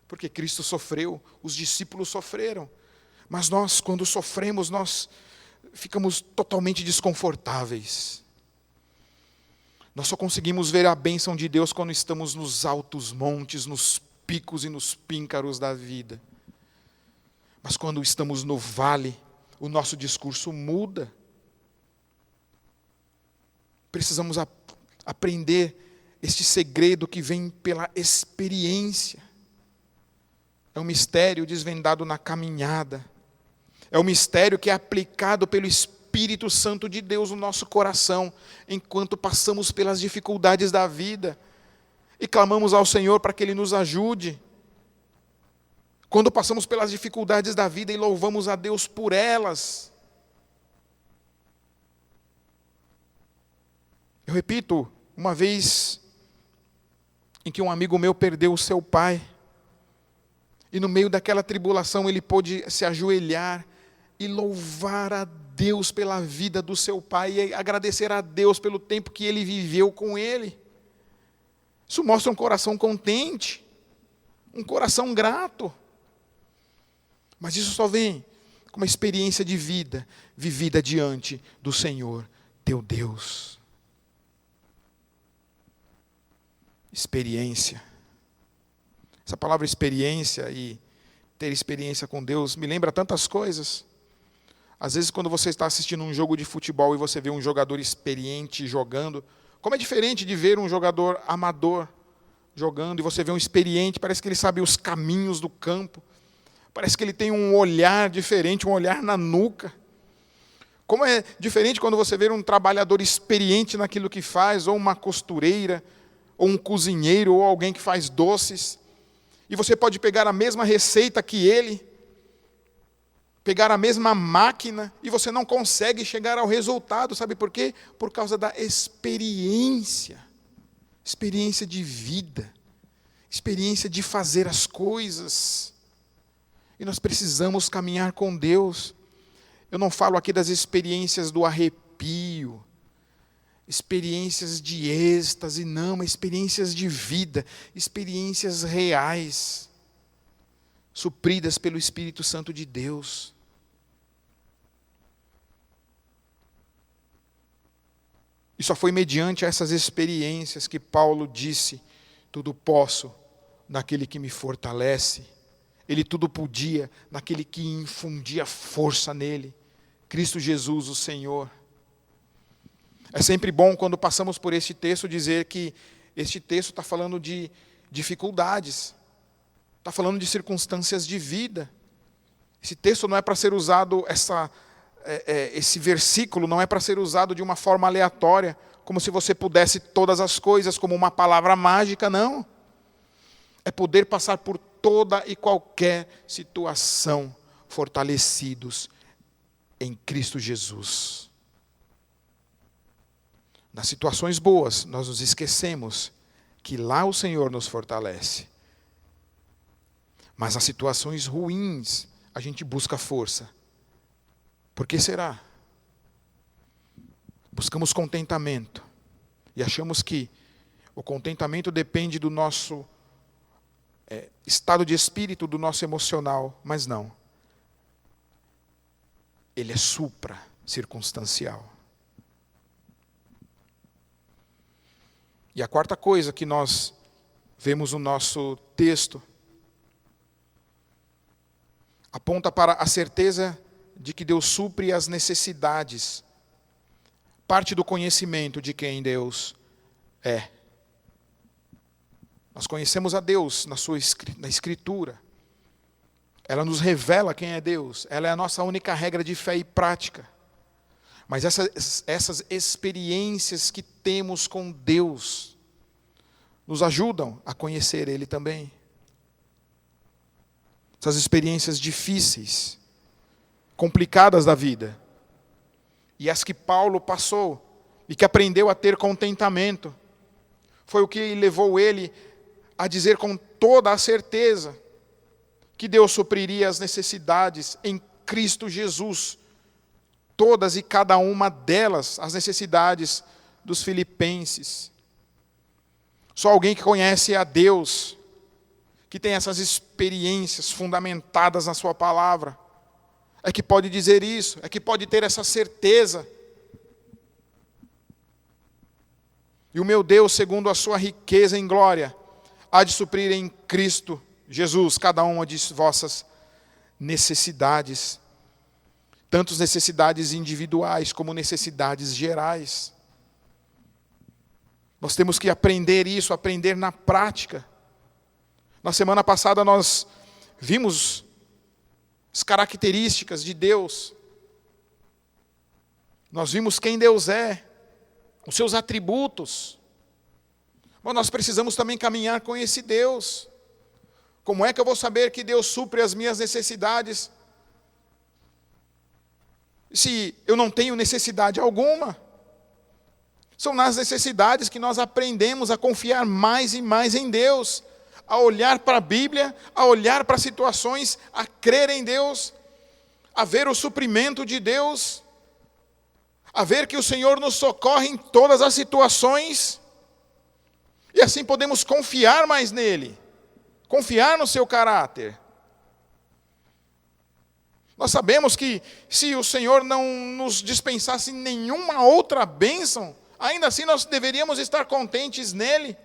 Speaker 1: Porque Cristo sofreu, os discípulos sofreram. Mas nós, quando sofremos, nós ficamos totalmente desconfortáveis. Nós só conseguimos ver a bênção de Deus quando estamos nos altos montes, nos picos e nos píncaros da vida. Mas quando estamos no vale, o nosso discurso muda. Precisamos aprender este segredo que vem pela experiência. É um mistério desvendado na caminhada. É um mistério que é aplicado pelo Espírito Santo de Deus no nosso coração, enquanto passamos pelas dificuldades da vida e clamamos ao Senhor para que Ele nos ajude. Quando passamos pelas dificuldades da vida e louvamos a Deus por elas. Eu repito, uma vez em que um amigo meu perdeu o seu pai, e no meio daquela tribulação ele pôde se ajoelhar e louvar a Deus pela vida do seu pai e agradecer a Deus pelo tempo que ele viveu com ele. Isso mostra um coração contente, um coração grato. Mas isso só vem com uma experiência de vida vivida diante do Senhor, teu Deus. Experiência. Essa palavra experiência e ter experiência com Deus me lembra tantas coisas. Às vezes quando você está assistindo um jogo de futebol e você vê um jogador experiente jogando, como é diferente de ver um jogador amador jogando, e você vê um experiente, parece que ele sabe os caminhos do campo, parece que ele tem um olhar diferente, um olhar na nuca. Como é diferente quando você vê um trabalhador experiente naquilo que faz, ou uma costureira, ou um cozinheiro, ou alguém que faz doces, e você pode pegar a mesma receita que ele, pegar a mesma máquina, e você não consegue chegar ao resultado, sabe por quê? Por causa da experiência, experiência de vida, experiência de fazer as coisas. E nós precisamos caminhar com Deus. Eu não falo aqui das experiências do arrepio, experiências de êxtase, não, mas experiências de vida, experiências reais, supridas pelo Espírito Santo de Deus. E só foi mediante essas experiências que Paulo disse, tudo posso naquele que me fortalece. Ele tudo podia naquele que infundia força nele, Cristo Jesus, o Senhor. É sempre bom, quando passamos por este texto, dizer que este texto está falando de dificuldades, está falando de circunstâncias de vida. Esse texto não é para ser usado, esse versículo não é para ser usado de uma forma aleatória, como se você pudesse todas as coisas, como uma palavra mágica, não. É poder passar por toda e qualquer situação, fortalecidos em Cristo Jesus. Nas situações boas, nós nos esquecemos que lá o Senhor nos fortalece. Mas nas situações ruins, a gente busca força. Por que será? Buscamos contentamento. E achamos que o contentamento depende do nosso estado de espírito, do nosso emocional. Mas não. Ele é supra-circunstancial. E a quarta coisa que nós vemos no nosso texto aponta para a certeza de que Deus supre as necessidades, parte do conhecimento de quem Deus é. Nós conhecemos a Deus na Escritura. Ela nos revela quem é Deus. Ela é a nossa única regra de fé e prática. Mas essas experiências que temos com Deus nos ajudam a conhecer Ele também. Essas experiências difíceis, complicadas da vida, e as que Paulo passou, e que aprendeu a ter contentamento, Foi o que levou ele a dizer com toda a certeza que Deus supriria as necessidades em Cristo Jesus, todas e cada uma delas, as necessidades dos filipenses. Só alguém que conhece a Deus, que tem essas experiências fundamentadas na sua palavra, é que pode dizer isso, é que pode ter essa certeza. E o meu Deus, segundo a sua riqueza em glória, há de suprir em Cristo Jesus cada uma de vossas necessidades, tanto necessidades individuais como necessidades gerais. Nós temos que aprender isso, aprender na prática. Na semana passada nós vimos as características de Deus. Nós vimos quem Deus é, os seus atributos. Mas nós precisamos também caminhar com esse Deus. Como é que eu vou saber que Deus supre as minhas necessidades se eu não tenho necessidade alguma? São nas necessidades que nós aprendemos a confiar mais e mais em Deus, a olhar para a Bíblia, a olhar para situações, a crer em Deus, a ver o suprimento de Deus, a ver que o Senhor nos socorre em todas as situações, e assim podemos confiar mais nele, confiar no seu caráter. Nós sabemos que se o Senhor não nos dispensasse nenhuma outra bênção, ainda assim nós deveríamos estar contentes nele,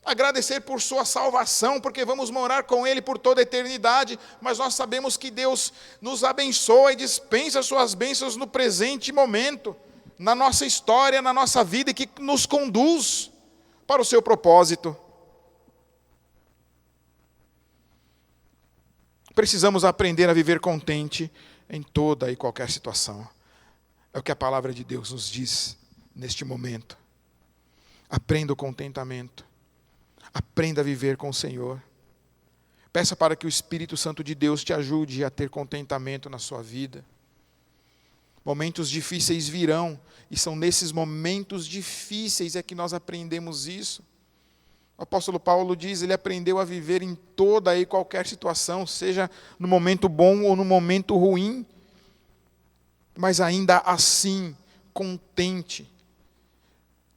Speaker 1: agradecer por sua salvação, porque vamos morar com ele por toda a eternidade, mas nós sabemos que Deus nos abençoa e dispensa suas bênçãos no presente momento, na nossa história, na nossa vida, e que nos conduz para o seu propósito. Precisamos aprender a viver contente em toda e qualquer situação. É o que a palavra de Deus nos diz neste momento. Aprenda o contentamento. Aprenda a viver com o Senhor. Peça para que o Espírito Santo de Deus te ajude a ter contentamento na sua vida. Momentos difíceis virão, e são nesses momentos difíceis é que nós aprendemos isso. O apóstolo Paulo diz, ele aprendeu a viver em toda e qualquer situação, seja no momento bom ou no momento ruim, mas ainda assim, contente,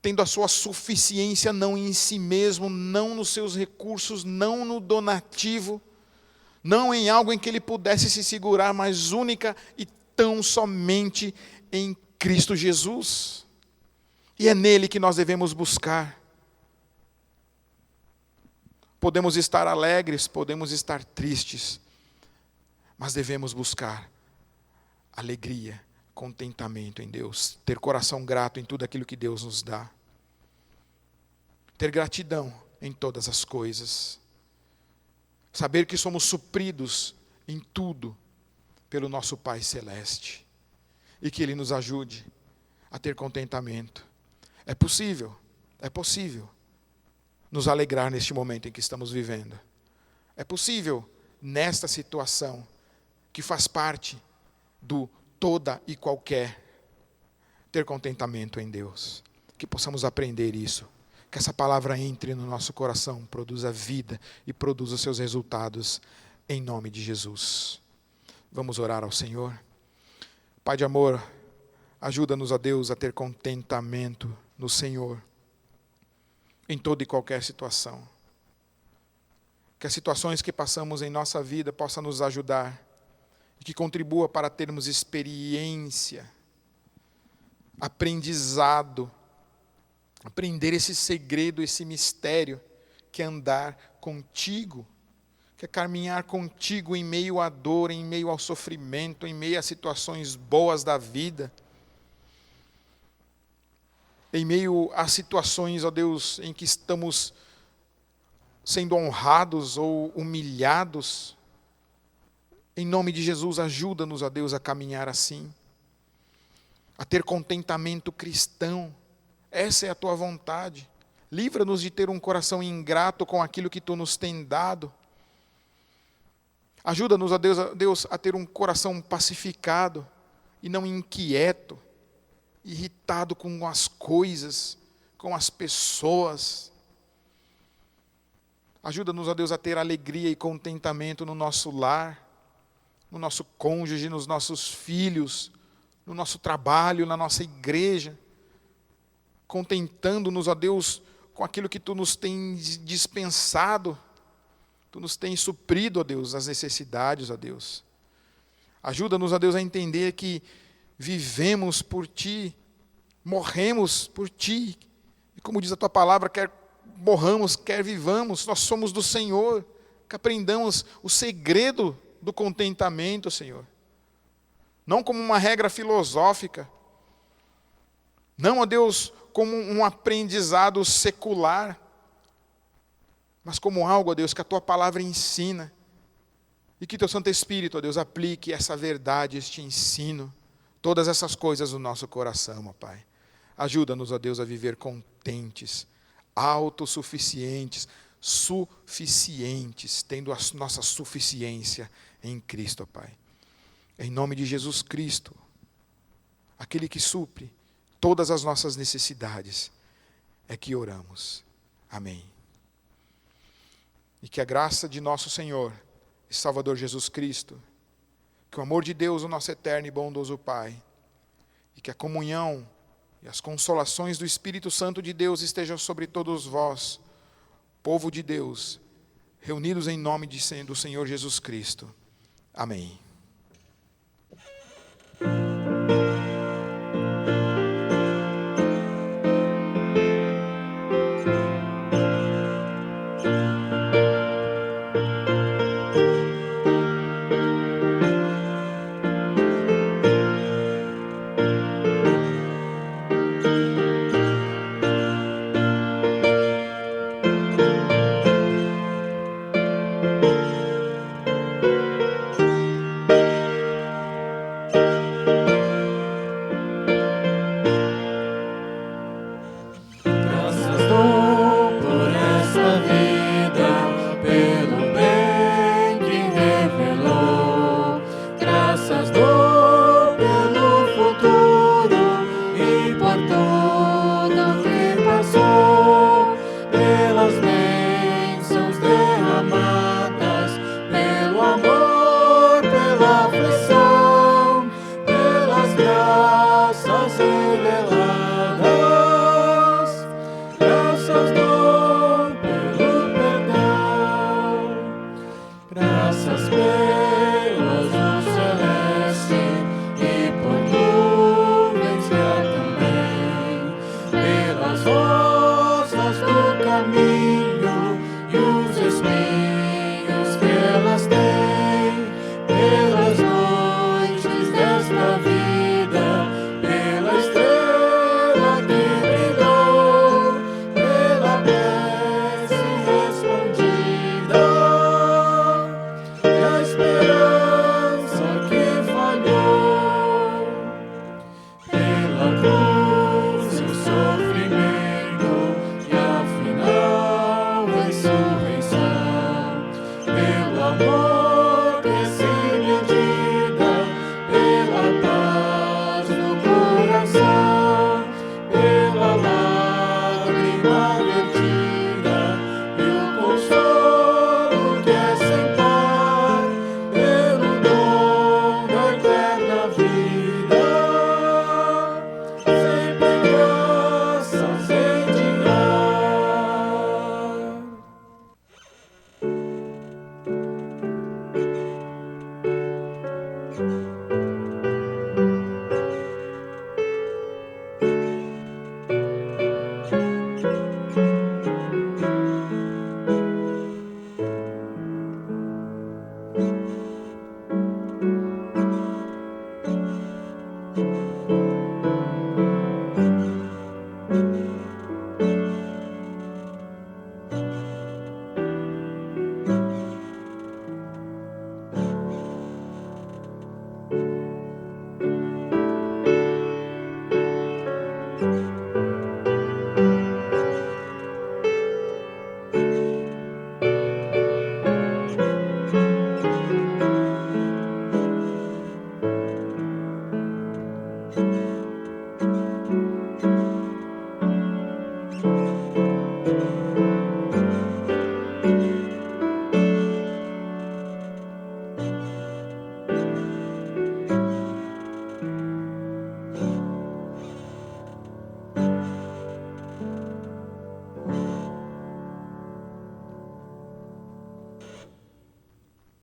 Speaker 1: tendo a sua suficiência não em si mesmo, não nos seus recursos, não no donativo, não em algo em que ele pudesse se segurar, mas única e tão somente em Cristo Jesus. E é nele que nós devemos buscar. Podemos estar alegres, podemos estar tristes, mas devemos buscar alegria, contentamento em Deus, ter coração grato em tudo aquilo que Deus nos dá, ter gratidão em todas as coisas, saber que somos supridos em tudo pelo nosso Pai Celeste, e que Ele nos ajude a ter contentamento. É possível nos alegrar neste momento em que estamos vivendo. É possível, nesta situação, que faz parte do toda e qualquer, ter contentamento em Deus. Que possamos aprender isso. Que essa palavra entre no nosso coração, produza vida e produza os seus resultados, em nome de Jesus. Vamos orar ao Senhor. Pai de amor, ajuda-nos, ó Deus, a ter contentamento no Senhor, em toda e qualquer situação. Que as situações que passamos em nossa vida possam nos ajudar e que contribua para termos experiência, aprendizado, aprender esse segredo, esse mistério, que é andar contigo, que é caminhar contigo em meio à dor, em meio ao sofrimento, em meio a situações boas da vida, em meio a situações, ó Deus, em que estamos sendo honrados ou humilhados. Em nome de Jesus, ajuda-nos, ó Deus, a caminhar assim, a ter contentamento cristão. Essa é a tua vontade. Livra-nos de ter um coração ingrato com aquilo que tu nos tem dado. Ajuda-nos, ó Deus, a ter um coração pacificado e não inquieto, irritado com as coisas, com as pessoas. Ajuda-nos, ó Deus, a ter alegria e contentamento no nosso lar, no nosso cônjuge, nos nossos filhos, no nosso trabalho, na nossa igreja, contentando-nos, ó Deus, com aquilo que Tu nos tens dispensado, Tu nos tens suprido, ó Deus, as necessidades, ó Deus. Ajuda-nos, ó Deus, a entender que vivemos por Ti, morremos por Ti, e como diz a Tua palavra, quer morramos, quer vivamos, nós somos do Senhor, que aprendamos o segredo do contentamento, Senhor. Não como uma regra filosófica, não, ó Deus, como um aprendizado secular, mas como algo, ó Deus, que a Tua palavra ensina, e que Teu Santo Espírito, ó Deus, aplique essa verdade, este ensino, todas essas coisas no nosso coração, ó Pai. Ajuda-nos, ó Deus, a viver contentes, autossuficientes, suficientes, tendo a nossa suficiência em Cristo, ó Pai. Em nome de Jesus Cristo, aquele que supre todas as nossas necessidades, é que oramos. Amém. E que a graça de nosso Senhor e Salvador Jesus Cristo, que o amor de Deus, o nosso eterno e bondoso Pai, e que a comunhão e as consolações do Espírito Santo de Deus estejam sobre todos vós, povo de Deus, reunidos em nome do Senhor Jesus Cristo. Amém.